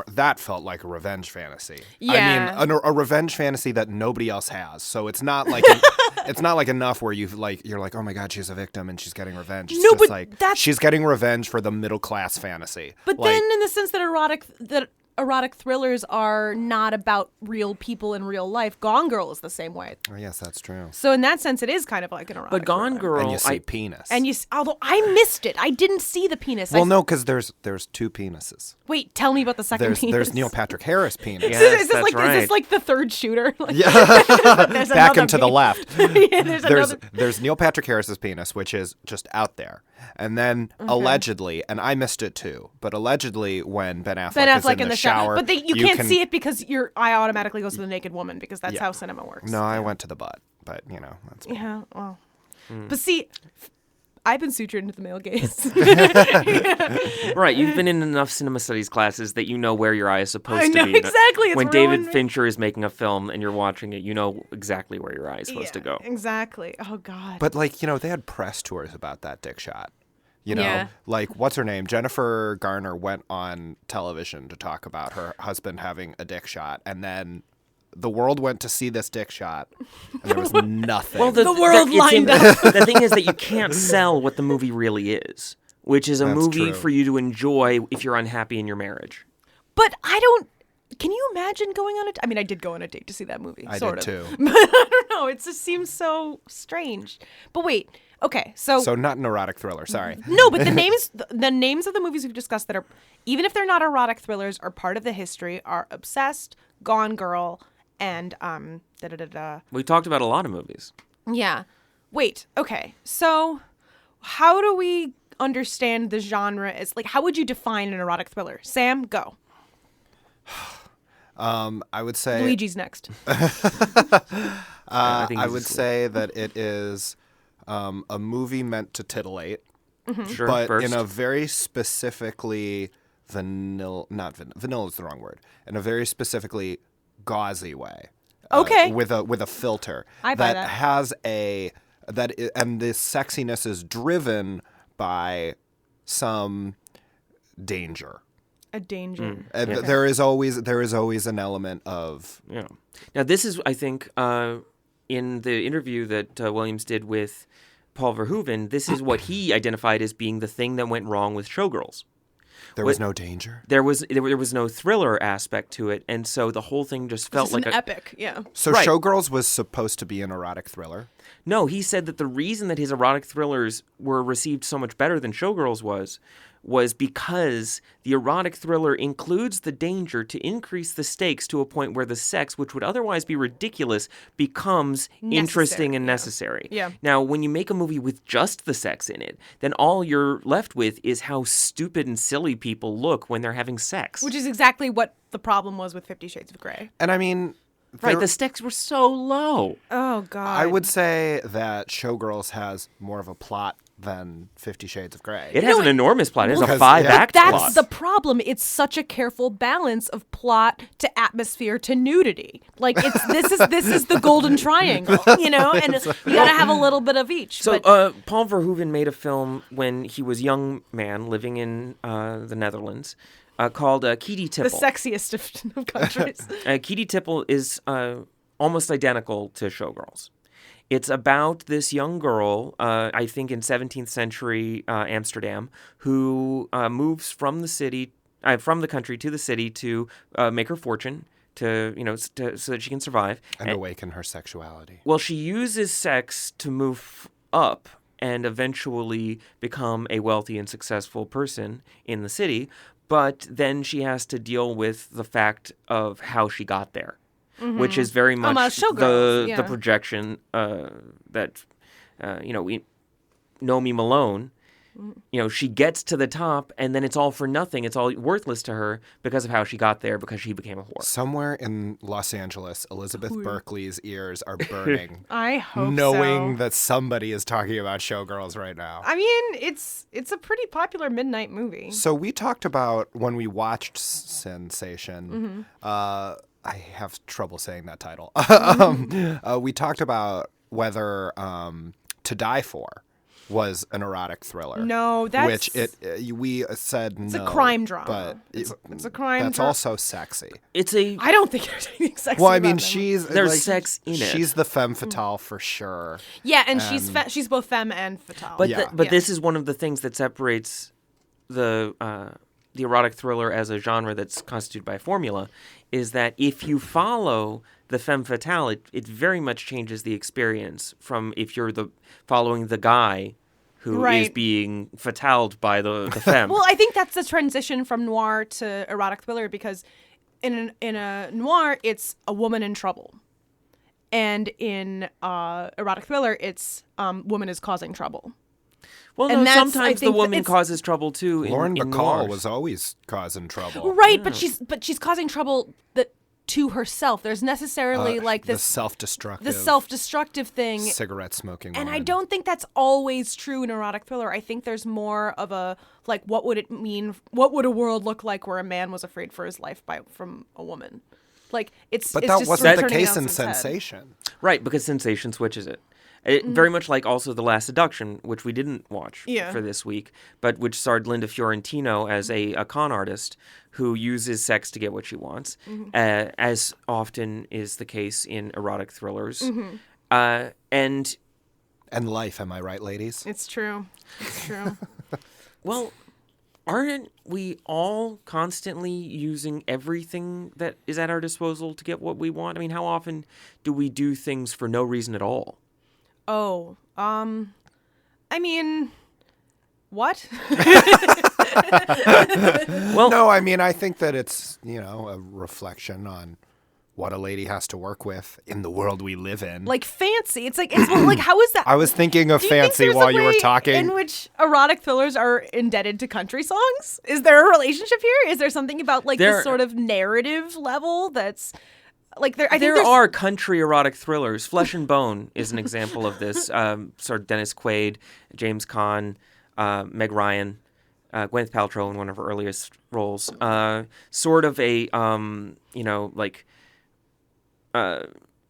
that felt like a revenge fantasy. Yeah. I mean, a revenge fantasy that nobody else has. So it's not like it's not like enough where you're like, oh my God, she's a victim and she's getting revenge. It's No, just but like that's- she's getting revenge for the middle class fantasy. But then in the sense that erotic thrillers are not about real people in real life, Gone Girl is the same way. Oh, yes, that's true. So in that sense, it is kind of like an erotic But Gone thriller. Girl, And you see penis. And although I missed it, I didn't see the penis. Well, no, because there's two penises. Wait, tell me about the second penis. There's Neil Patrick Harris penis. Yes, is this like the third shooter? Like, there's Back another and to the penis. left. Yeah, there's Neil Patrick Harris's penis, which is just out there, and then allegedly, and I missed it too, but allegedly when Ben Affleck is in the shower, but you can't see it because your eye automatically goes to the naked woman because that's how cinema works. No, I went to the butt, but that's me. Yeah, well, but see, I've been sutured into the male gaze. Right, you've been in enough cinema studies classes that you know where your eye is supposed I know, to be. exactly, it's When ruined David me. Fincher is making a film and you're watching it, you know exactly where your eye is supposed to go. Exactly. Oh God. But they had press tours about that dick shot. Yeah. Like what's her name? Jennifer Garner went on television to talk about her husband having a dick shot, and then the world went to see this dick shot, and there was nothing. Well, The world lined up. The thing is that you can't sell what the movie really is, which is a That's movie true. for you to enjoy if you're unhappy in your marriage. But I don't. Can you imagine going on I mean, I did go on a date to see that movie. I sort did of. too. But I don't know. It just seems so strange. But wait. Okay. So not an erotic thriller. Sorry. no, but the names of the movies we've discussed that are, even if they're not erotic thrillers, are part of the history are Obsessed, Gone Girl, and We talked about a lot of movies. Yeah. Wait. Okay. So how do we understand the genre as how would you define an erotic thriller? Sam, go. I would say Luigi's next. I would say that it is a movie meant to titillate, Sure, but first. in a very specifically vanilla is the wrong word. In a very specifically gauzy way. Okay. With a filter I buy that that. has and this sexiness is driven by some danger. A danger. And there is always an element of Yeah. Now, this is, I think, in the interview that Williams did with Paul Verhoeven, this is what he identified as being the thing that went wrong with Showgirls. there was no danger. There was no thriller aspect to it, and so the whole thing just felt It's like an epic. Yeah. So Right. Showgirls was supposed to be an erotic thriller. No, he said that the reason that his erotic thrillers were received so much better than Showgirls was because the erotic thriller includes the danger to increase the stakes to a point where the sex, which would otherwise be ridiculous, becomes interesting and necessary. Yeah. Now, when you make a movie with just the sex in it, then all you're left with is how stupid and silly people look when they're having sex. Which is exactly what the problem was with 50 Shades of Grey. And I mean, Right, the stakes were so low. Oh, God. I would say that Showgirls has more of a plot than 50 Shades of Grey. It has an enormous plot. It has a Because- 5-act That's plot. the problem. It's such a careful balance of plot to atmosphere to nudity. Like this is the golden triangle, you know, and you gotta have a little bit of each. So but Paul Verhoeven made a film when he was a young man living in the Netherlands called Kiedi the Tippel. sexiest of countries. Kiedi Tippel is almost identical to Showgirls. It's about this young girl, I think in 17th century Amsterdam, who moves from the country to the city to make her fortune, so that she can survive And awaken her sexuality. Well, she uses sex to move up and eventually become a wealthy and successful person in the city, but then she has to deal with the fact of how she got there. Which is very much the projection that, Naomi Malone, she gets to the top and then it's all for nothing. It's all worthless to her because of how she got there, because she became a whore. Somewhere in Los Angeles, Elizabeth Berkley's ears are burning. I hope knowing so. that somebody is talking about Showgirls right now. I mean, it's a pretty popular midnight movie. So we talked about when we watched Sensation. I have trouble saying that title. We talked about whether To Die For was an erotic thriller. No, that's... Which we said no. It's a crime drama. But it's a crime that's also sexy. I don't think there's anything sexy Well, I about mean, them. There's sex in it. She's the femme fatale for sure. Yeah, and she's both femme and fatale. But this is one of the things that separates the erotic thriller as a genre that's constituted by formula, is that if you follow the femme fatale, it very much changes the experience from if you're following the guy who is being fataled by the femme. Well, I think that's the transition from noir to erotic thriller, because in a noir, it's a woman in trouble. And in erotic thriller, it's woman is causing trouble. Well, and no, sometimes the woman causes trouble too. Lauren in Bacall noirs. was always causing trouble. Right, but she's causing trouble to herself. There's necessarily like the this self-destructive thing, cigarette smoking and woman. I don't think that's always true in erotic thriller. I think there's more of a like, what would it mean? What would a world look like where a man was afraid for his life from a woman? Like but it's that just wasn't sort the of case turning in it on its head. Sensation. Right, because Sensation switches it. Very much like also The Last Seduction, which we didn't watch for this week, but which starred Linda Fiorentino as a con artist who uses sex to get what she wants, as often is the case in erotic thrillers. And life, am I right, ladies? It's true. It's true. Well, aren't we all constantly using everything that is at our disposal to get what we want? I mean, how often do we do things for no reason at all? Oh, I mean, what? Well, no, I mean, I think that it's, a reflection on what a lady has to work with in the world we live in. Like fancy. It's like how is that? I was thinking of Do you think fancy there's while a you were way talking. in which erotic thrillers are indebted to country songs? Is there a relationship here? Is there something about this sort of narrative level that's like there? I think there are country erotic thrillers. Flesh and Bone is an example of this. Sort of Dennis Quaid, James Caan, Meg Ryan, Gwyneth Paltrow in one of her earliest roles. Sort of a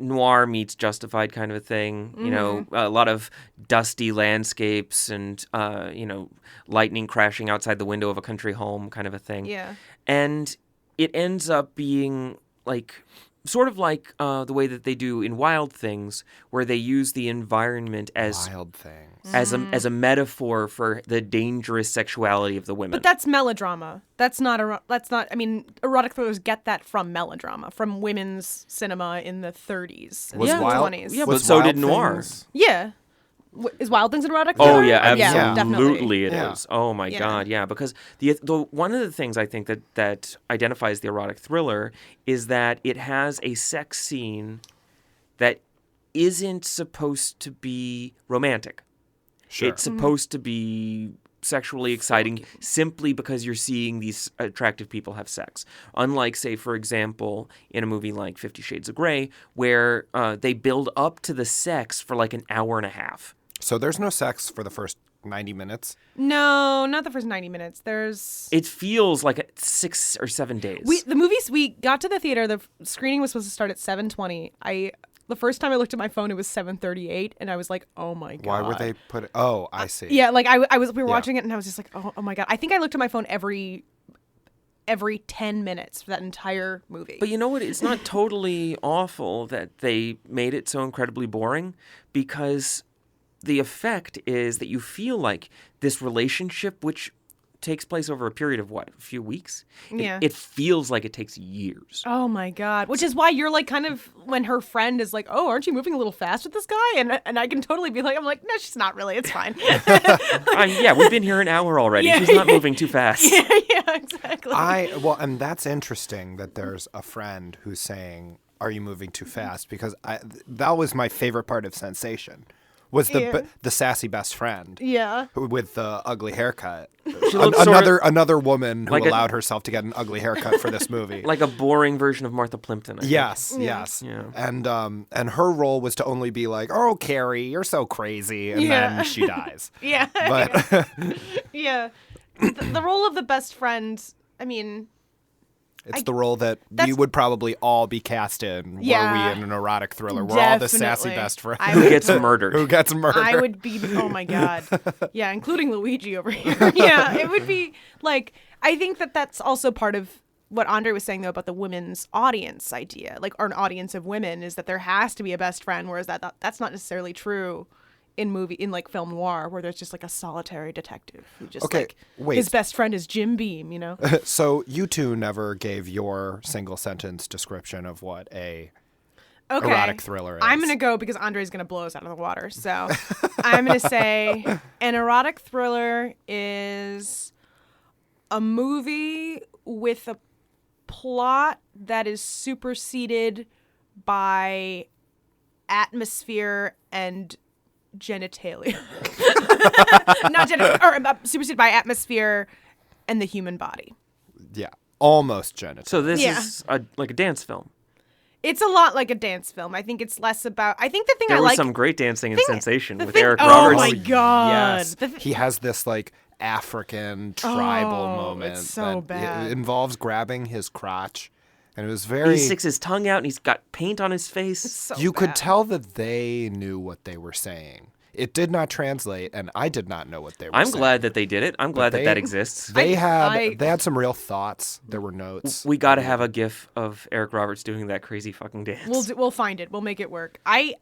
noir meets Justified kind of a thing. A lot of dusty landscapes and lightning crashing outside the window of a country home kind of a thing. Yeah. And it ends up being sort of like the way that they do in Wild Things, where they use the environment as Wild Things as a metaphor for the dangerous sexuality of the women. But that's melodrama. That's not. I mean, erotic thrillers get that from melodrama, from women's cinema in the 30s and 20s. Yeah, but so did noir. Yeah. Is Wild Things an erotic Oh thriller? yeah, Yeah, absolutely definitely. it is. Oh my God, yeah. Because the one of the things I think that identifies the erotic thriller is that it has a sex scene that isn't supposed to be romantic. Sure. It's supposed to be sexually exciting simply because you're seeing these attractive people have sex. Unlike, say, for example, in a movie like 50 Shades of Grey, where they build up to the sex for like an hour and a half. So there's no sex for the first 90 minutes? No, not the first 90 minutes. It feels like 6 or 7 days. We got to the theater. The screening was supposed to start at 7:20. The first time I looked at my phone, it was 7:38, and I was like, "Oh my god!" Why were they put? Oh, I see. Yeah, like we were watching it, and I was just like, "Oh my god!" I think I looked at my phone every 10 minutes for that entire movie. But you know what? It's not totally awful that they made it so incredibly boring, because the effect is that you feel like this relationship, which takes place over a period of, what, a few weeks? Yeah. It feels like it takes years. Oh my god. Which is why you're like kind of, when her friend is like, "Oh, aren't you moving a little fast with this guy?" And I can totally be like, I'm like, "No, she's not really. It's fine." Yeah, we've been here an hour already. Yeah. She's not moving too fast. Yeah, exactly. And that's interesting that there's a friend who's saying, "Are you moving too fast?" Because that was my favorite part of Sensation. Was the sassy best friend? Yeah. With the ugly haircut. Another woman who allowed herself to get an ugly haircut for this movie. Like a boring version of Martha Plimpton. I think. Yes. Yeah. And her role was to only be like, "Oh, Carrie, you're so crazy," and then she dies. Yeah. But yeah. The role of the best friend, I mean, it's the role that we would probably all be cast in were we in an erotic thriller. We're all the sassy best friend. Who gets murdered. Who gets murdered. I would be, oh my God. Yeah, including Luigi over here. Yeah, it would be like, I think that that's also part of what Andre was saying, though, about the women's audience idea, like, or an audience of women, is that there has to be a best friend, whereas that's not necessarily true in like film noir, where there's just like a solitary detective who just his best friend is Jim Beam, you know? So you two never gave your single sentence description of what a erotic thriller is. I'm going to go because Andre's going to blow us out of the water. So I'm going to say an erotic thriller is a movie with a plot that is superseded by atmosphere and genitalia. Not genitalia, or superseded by atmosphere and the human body. Yeah, almost genitalia. So this is like a dance film. It's a lot like a dance film. I think it's less about. I think the thing there was like some great dancing in Sensation with thing, Eric oh Roberts. Oh my god! Yes, he has this like African tribal moment. It's so bad. It involves grabbing his crotch. And it was very. He sticks his tongue out and he's got paint on his face. So you bad. could tell that they knew what they were saying. It did not translate, and I did not know what they were saying. I'm glad that they did it. I'm glad that exists. They had some real thoughts. There were notes. We got to have a GIF of Eric Roberts doing that crazy fucking dance. We'll find it. We'll make it work. I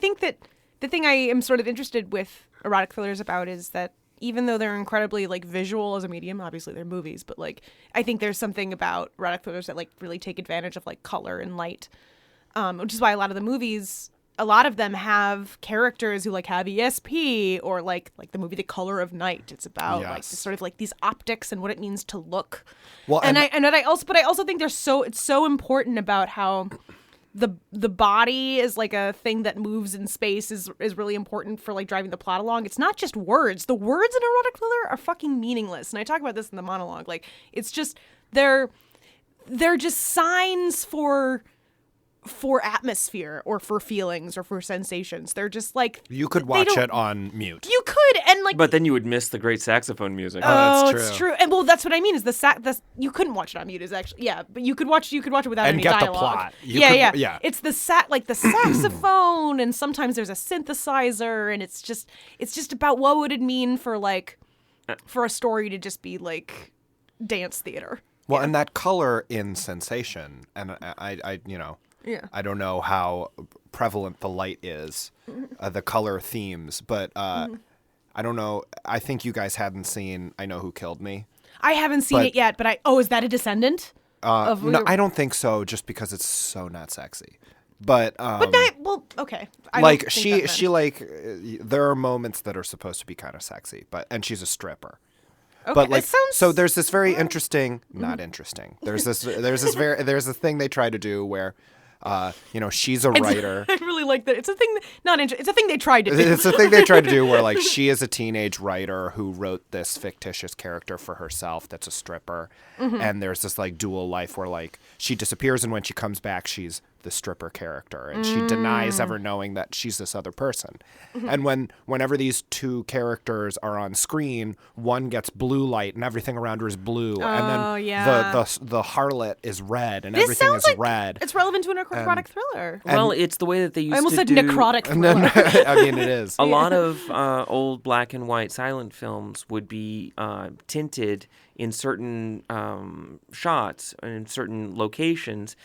think that the thing I am sort of interested with erotic thrillers about is that even though they're incredibly like visual as a medium, obviously they're movies, but like I think there's something about erotic thrillers that like really take advantage of like color and light, which is why a lot of them have characters who like have ESP, or like the movie The Color of Night. It's about like this sort of like these optics and what it means to look. Well, I also think it's so important about how the body is like a thing that moves in space is really important for like driving the plot along. It's not just words. The words in erotic thriller are fucking meaningless. And I talk about this in the monologue. Like it's just they're just signs for atmosphere or for feelings or for sensations. They're just like you could watch it on mute. You could, and like, but then you would miss the great saxophone music. Oh, that's true. And well, that's what I mean. Is you couldn't watch it on mute? Is actually but you could watch it without and any get dialogue. The plot. Yeah. It's the saxophone, and sometimes there's a synthesizer, and it's just about what would it mean for a story to just be like dance theater. Well, and that color in Sensation, and I I don't know how prevalent the light is, the color themes, but I don't know. I think you guys hadn't seen I Know Who Killed Me. I haven't seen it yet, but is that a descent? No, I don't think so, just because it's so not sexy. But okay. She like there are moments that are supposed to be kind of sexy, and she's a stripper. Okay, but like so there's this very interesting, not interesting. There's this thing they try to do where She's a writer. I really like that. It's a thing. It's a thing they tried to do. It's a thing they tried to do where like she is a teenage writer who wrote this fictitious character for herself that's a stripper, and there's this like dual life where like she disappears and when she comes back she's the stripper character and she denies ever knowing that she's this other person. And whenever these two characters are on screen, one gets blue light and everything around her is blue, and then the harlot is red and everything is red. It's relevant to an necrotic thriller. Well, it's the way that they used to do... I almost said necrotic thriller. I mean, it is. A lot of old black and white silent films would be tinted in certain shots and in certain locations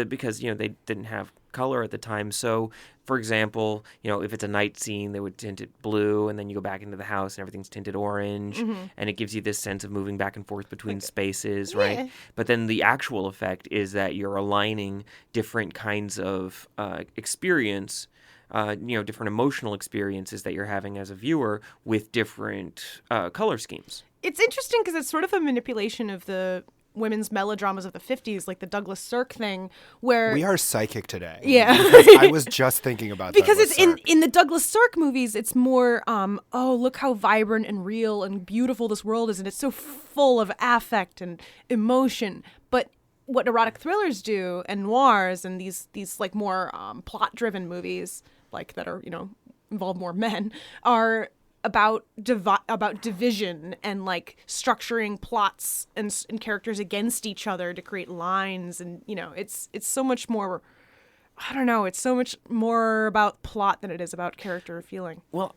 because they didn't have color at the time. So, for example, if it's a night scene, they would tint it blue, and then you go back into the house and everything's tinted orange, and it gives you this sense of moving back and forth between spaces, right? But then the actual effect is that you're aligning different kinds of experience. Different emotional experiences that you're having as a viewer with different color schemes. It's interesting because it's sort of a manipulation of the women's melodramas of the 50s, like the Douglas Sirk thing, where... We are psychic today. Yeah. I was just thinking about because Douglas it's Sirk. in the Douglas Sirk movies, it's more, look how vibrant and real and beautiful this world is, and it's so full of affect and emotion. But what erotic thrillers do, and noirs, and these like more plot-driven movies, like that are, involve more men, are about division and like structuring plots and characters against each other to create lines, and it's so much more. I don't know. It's so much more about plot than it is about character or feeling. Well,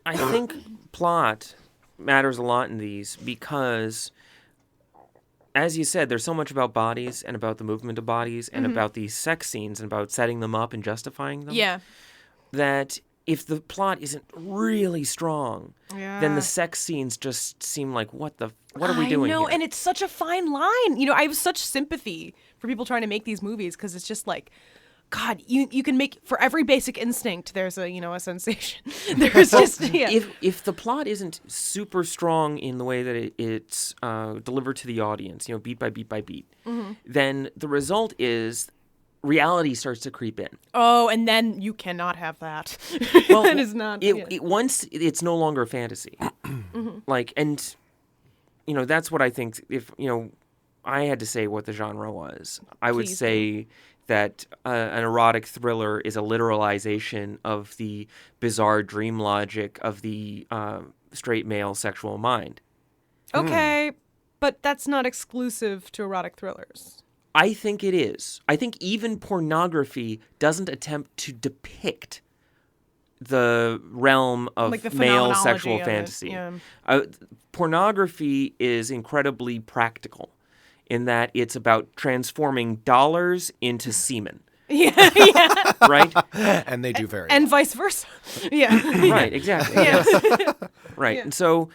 I think plot matters a lot in these because, as you said, there's so much about bodies and about the movement of bodies and about these sex scenes and about setting them up and justifying them. Yeah. That if the plot isn't really strong, then the sex scenes just seem like, what are we doing I know, here? and it's such a fine line. I have such sympathy for people trying to make these movies because it's just like, God, you can make, for every basic instinct, there's a sensation. There's just, If the plot isn't super strong in the way that it's delivered to the audience, beat by beat by beat, then the result is reality starts to creep in. Oh, and then you cannot have that. Well, that is not... once it's no longer a fantasy. Like, and, that's what I think, if, I had to say what the genre was, I would say that an erotic thriller is a literalization of the bizarre dream logic of the straight male sexual mind. Okay, but that's not exclusive to erotic thrillers. I think it is. I think even pornography doesn't attempt to depict the realm of like the male phenomenology sexual of fantasy. It, Pornography is incredibly practical in that it's about transforming dollars into semen. Yeah. Right? And they do very and well. vice versa. Yeah. Right, exactly. Yeah. Right. Yeah. And so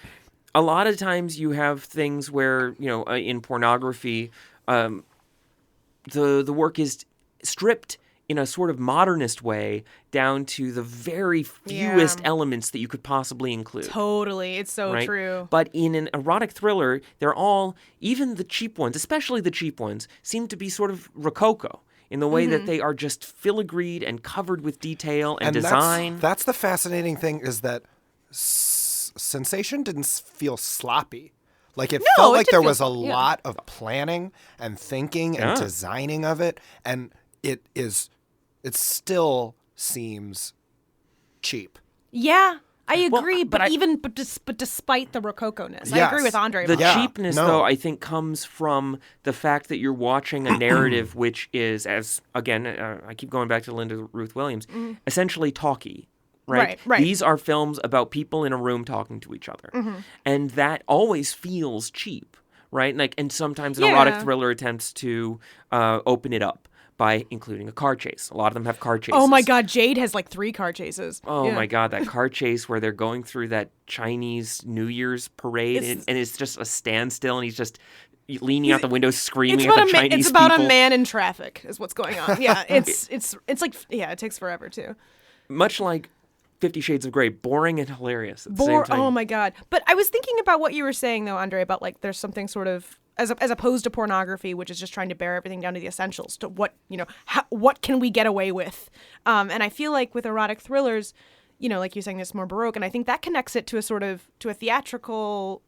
a lot of times you have things where, in pornography, the work is stripped in a sort of modernist way down to the very fewest elements that you could possibly include. Totally. It's so true. But in an erotic thriller, they're all, even the cheap ones, especially the cheap ones, seem to be sort of rococo in the way that they are just filigreed and covered with detail and design. That's the fascinating thing, is that Sensation didn't feel sloppy. Like, it felt like there was a lot of planning and thinking and designing of it, and it still seems cheap. Yeah, I agree, but despite the rococo-ness. I agree with Andre. The cheapness, though, I think comes from the fact that you're watching a narrative which is, as, again, I keep going back to Linda Ruth Williams, essentially talky. Right? These are films about people in a room talking to each other. And that always feels cheap, right? And sometimes an erotic thriller attempts to open it up by including a car chase. A lot of them have car chases. Oh my God, Jade has like 3 car chases. Oh my God, that car chase where they're going through that Chinese New Year's parade and it's just a standstill and he's just leaning out the window screaming at the Chinese people. It's about a man in traffic is what's going on. Yeah, it's like, it takes forever too. Much like 50 Shades of Grey, boring and hilarious at the same time. Oh my God. But I was thinking about what you were saying though, Andre, about like there's something sort of as opposed to pornography, which is just trying to bear everything down to the essentials, to what, what can we get away with? And I feel like with erotic thrillers, like you're saying, it's more Baroque, and I think that connects it to a theatrical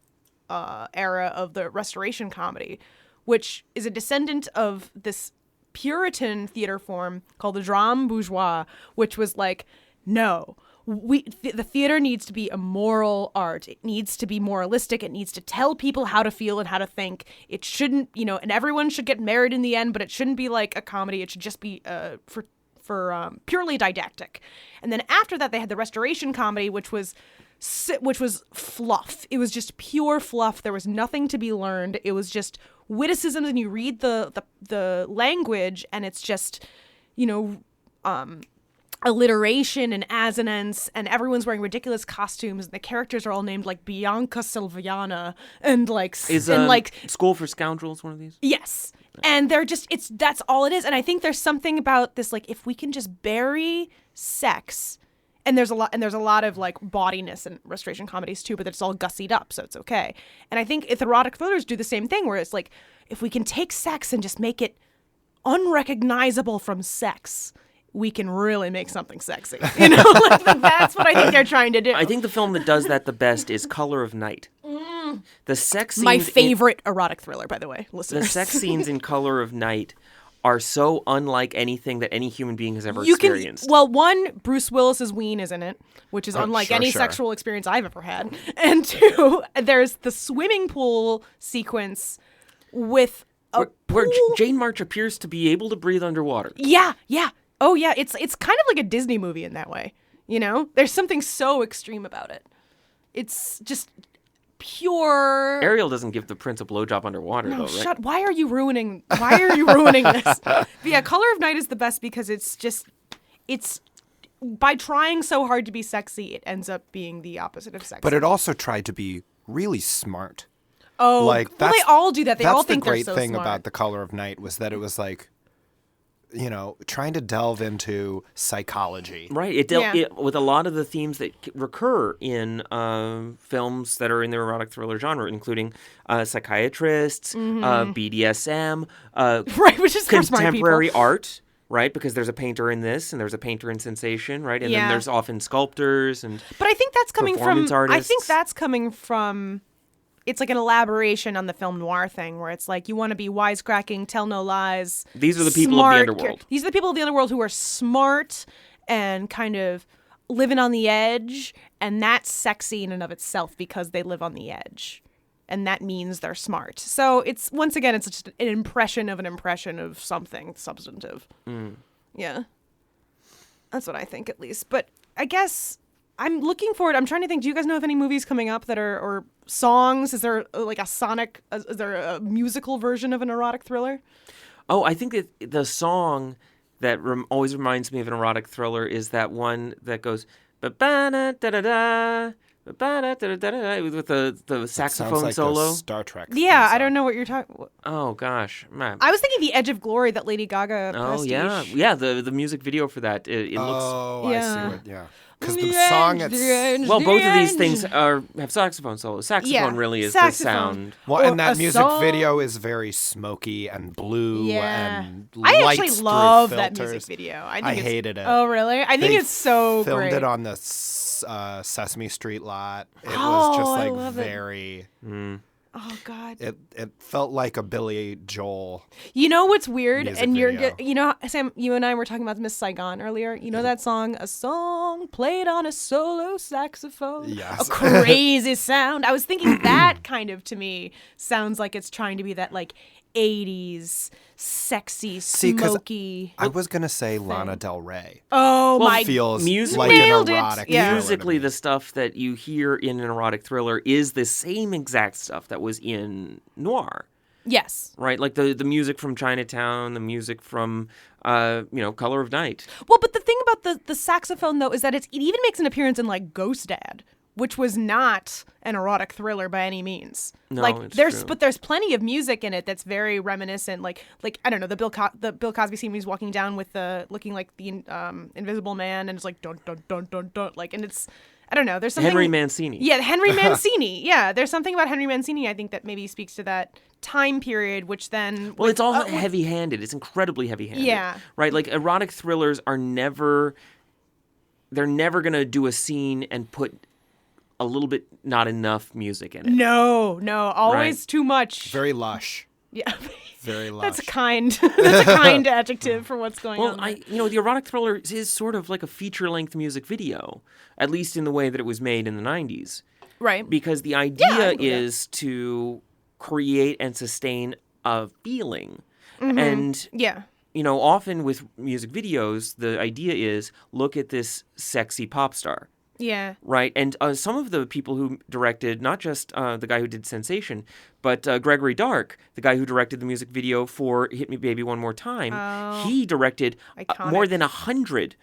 era of the Restoration comedy, which is a descendant of this Puritan theater form called the drame bourgeois, which was like, no, the theater needs to be a moral art. It needs to be moralistic. It needs to tell people how to feel and how to think. It shouldn't, and everyone should get married in the end, but it shouldn't be like a comedy. It should just be for purely didactic. And then after that, they had the Restoration comedy, which was fluff. It was just pure fluff. There was nothing to be learned. It was just witticisms, and you read the language, and it's just, alliteration and assonance, and everyone's wearing ridiculous costumes, and the characters are all named like Bianca Silviana, and School for Scoundrels one of these? Yes. And they're just, that's all it is. And I think there's something about this, like, if we can just bury sex, and there's a lot of like bawdiness in Restoration comedies too, but it's all gussied up, so it's okay. And I think if erotic thrillers do the same thing, where it's like, if we can take sex and just make it unrecognizable from sex, we can really make something sexy. That's what I think they're trying to do. I think the film that does that the best is Color of Night. The sex scenes, my favorite erotic thriller, by the way, listeners. The sex scenes in Color of Night are so unlike anything that any human being has ever experienced. Bruce Willis's ween is in it, which is unlike any sexual experience I've ever had. And two, there's the swimming pool sequence with where Jane March appears to be able to breathe underwater. Yeah. Oh yeah, it's kind of like a Disney movie in that way. There's something so extreme about it. It's just pure. Ariel doesn't give the prince a blowjob underwater, though, right? Why are you ruining this? But yeah, Color of Night is the best because it's by trying so hard to be sexy, it ends up being the opposite of sexy. But it also tried to be really smart. Oh, they all do that. They all think they're so smart. That's the great thing about The Color of Night was that it was like, trying to delve into psychology. Right. It dealt with a lot of the themes that recur in films that are in the erotic thriller genre, including psychiatrists, BDSM, right, which is contemporary art, right? Because there's a painter in this, and there's a painter in Sensation, right? And then there's often sculptors and But I think that's coming performance artists. I think that's coming from. It's like an elaboration on the film noir thing, where it's like you want to be wisecracking, tell no lies. These are the people of the underworld. These are the people of the underworld who are smart and kind of living on the edge, and that's sexy in and of itself because they live on the edge, and that means they're smart. So it's just an impression of something substantive. Yeah, that's what I think, at least. But I guess I'm looking forward. I'm trying to think. Do you guys know of any movies coming up that are or songs? Is there like is there a musical version of an erotic thriller? Oh, I think that the song that always reminds me of an erotic thriller is that one that goes ba-ba-da-da-da-da, ba-ba-da-da-da-da, with the saxophone like solo. The Star Trek. Yeah, I don't know what you're talking. Oh gosh, man. I was thinking The Edge of Glory, that Lady Gaga. Oh pastiche. yeah. The music video for that. It looks. Oh, I see what. Yeah. Because the song, both of these things have saxophone solos. Saxophone really is the sound. Well, and that music video is very smoky and blue and I lights actually love through that filters. music video. I hated it. Oh, really? I think it's so filmed great. Filmed it on the Sesame Street lot. It was just like very. Oh God! It felt like a Billy Joel. You know what's weird? And video. Sam, you and I were talking about Miss Saigon earlier. You know that song, "A Song Played on a Solo Saxophone." Yes. A crazy sound. I was thinking that kind of, to me, sounds like it's trying to be that like 80s sexy, smoky. I was gonna say Lana Del Rey. Oh my! Feels musically, like an erotic. Yeah. Musically, the stuff that you hear in an erotic thriller is the same exact stuff that was in noir. Yes. Right, like the music from Chinatown, the music from Color of Night. Well, but the thing about the saxophone though is that it even makes an appearance in like Ghost Dad, which was not an erotic thriller by any means. No, like true. But there's plenty of music in it that's very reminiscent. Like I don't know, the Bill Cosby scene when he's walking down with looking like the Invisible Man, and it's like dun dun dun dun dun, like, and it's I don't know. There's something. Henry Mancini. Yeah, Henry Mancini. Yeah, there's something about Henry Mancini, I think, that maybe speaks to that time period, which then... Well, it's all heavy-handed. It's incredibly heavy-handed. Yeah. Right? Like, erotic thrillers are never... They're never going to do a scene and put a little bit not enough music in it. No. Always too much. Very lush. Yeah. Very lush. That's a kind adjective for what's going on. Well, the erotic thriller is sort of like a feature-length music video, at least in the way that it was made in the 90s. Right. Because the idea is to create and sustain a feeling. Mm-hmm. And, yeah. Often with music videos, the idea is, look at this sexy pop star. Yeah. Right. And some of the people who directed, not just the guy who did Sensation, but Gregory Dark, the guy who directed the music video for Hit Me Baby One More Time, he directed more than 100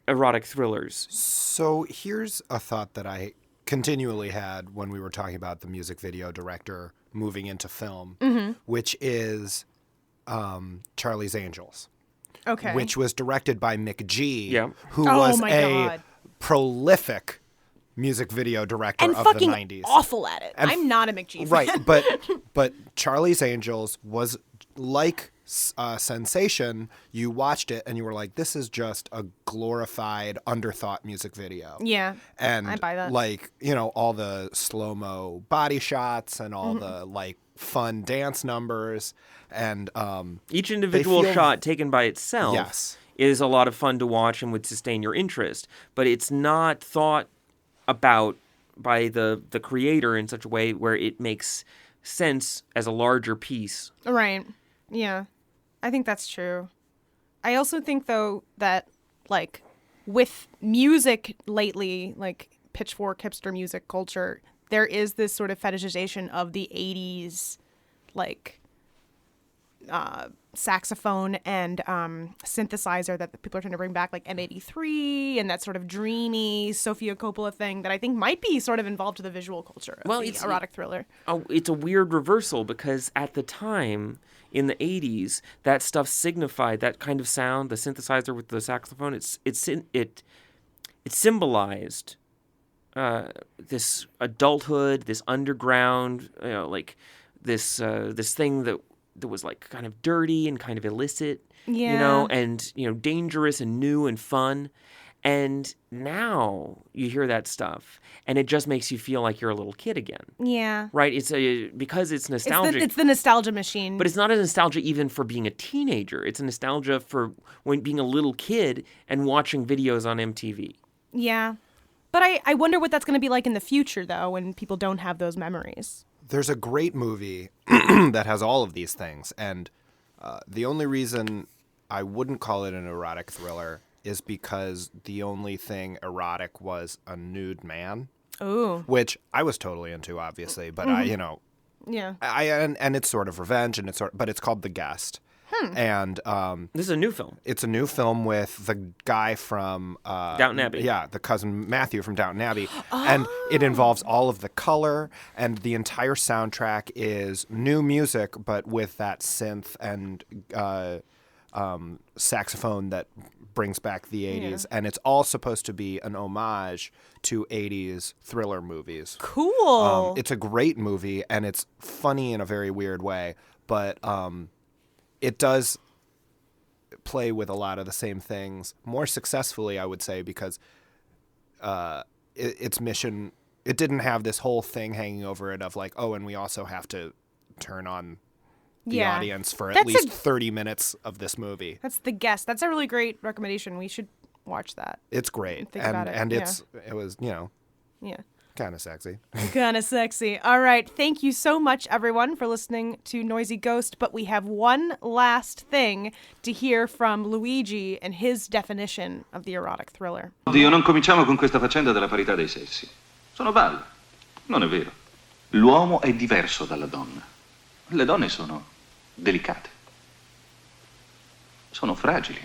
erotic thrillers. So here's a thought that I continually had when we were talking about the music video director moving into film, which is Charlie's Angels. Okay. Which was directed by Mick G, who was a prolific music video director and of fucking the 90s. Awful at it. And I'm not a Mick G fan. Right, but Charlie's Angels was like Sensation. You watched it and you were like, this is just a glorified, underthought music video. Yeah, and I buy that. Like, all the slow-mo body shots and all the like fun dance numbers and each individual shot taken by itself is a lot of fun to watch and would sustain your interest, but it's not thought about by the creator in such a way where it makes sense as a larger piece. Right. Yeah. I think that's true. I also think, though, that, like, with music lately, like pitchfork hipster music culture, there is this sort of fetishization of the 80s, like, saxophone and synthesizer that people are trying to bring back, like M83 and that sort of dreamy Sofia Coppola thing that I think might be sort of involved to the visual culture of the erotic thriller. It's a weird reversal because at the time in the 80s, that stuff signified that kind of sound, the synthesizer with the saxophone. It symbolized this adulthood, this underground, like this thing that was like kind of dirty and kind of illicit, and dangerous and new and fun. And now you hear that stuff, and it just makes you feel like you're a little kid again. Yeah. Right? Because it's nostalgic. It's the nostalgia machine. But it's not a nostalgia even for being a teenager. It's a nostalgia for when being a little kid and watching videos on MTV. Yeah. But I wonder what that's going to be like in the future, though, when people don't have those memories. There's a great movie that has all of these things, and the only reason I wouldn't call it an erotic thriller is because the only thing erotic was a nude man. Ooh. Which I was totally into, obviously, but Yeah. And it's sort of revenge, but it's called The Guest. And this is a new film. It's a new film with the guy from Downton Abbey. Yeah, the cousin Matthew from Downton Abbey. And it involves all of the color, and the entire soundtrack is new music, but with that synth and saxophone that brings back the 80s. And it's all supposed to be an homage to 80s thriller movies. Cool. It's a great movie, and it's funny in a very weird way, but it does play with a lot of the same things more successfully, I would say, because its mission, it didn't have this whole thing hanging over it of like, oh, and we also have to turn on the audience for at least 30 minutes of this movie. That's The Guest. That's a really great recommendation. We should watch that. It's great. Think about it. And it was, Yeah. kind of sexy. Kind of sexy. All right. Thank you so much, everyone, for listening to Noisy Ghost. But we have one last thing to hear from Luigi and his definition of the erotic thriller. Oddio, non cominciamo con questa faccenda della parità dei sessi. Sono palle. Non è vero. L'uomo è diverso dalla donna. Le donne sono delicate. Sono fragili.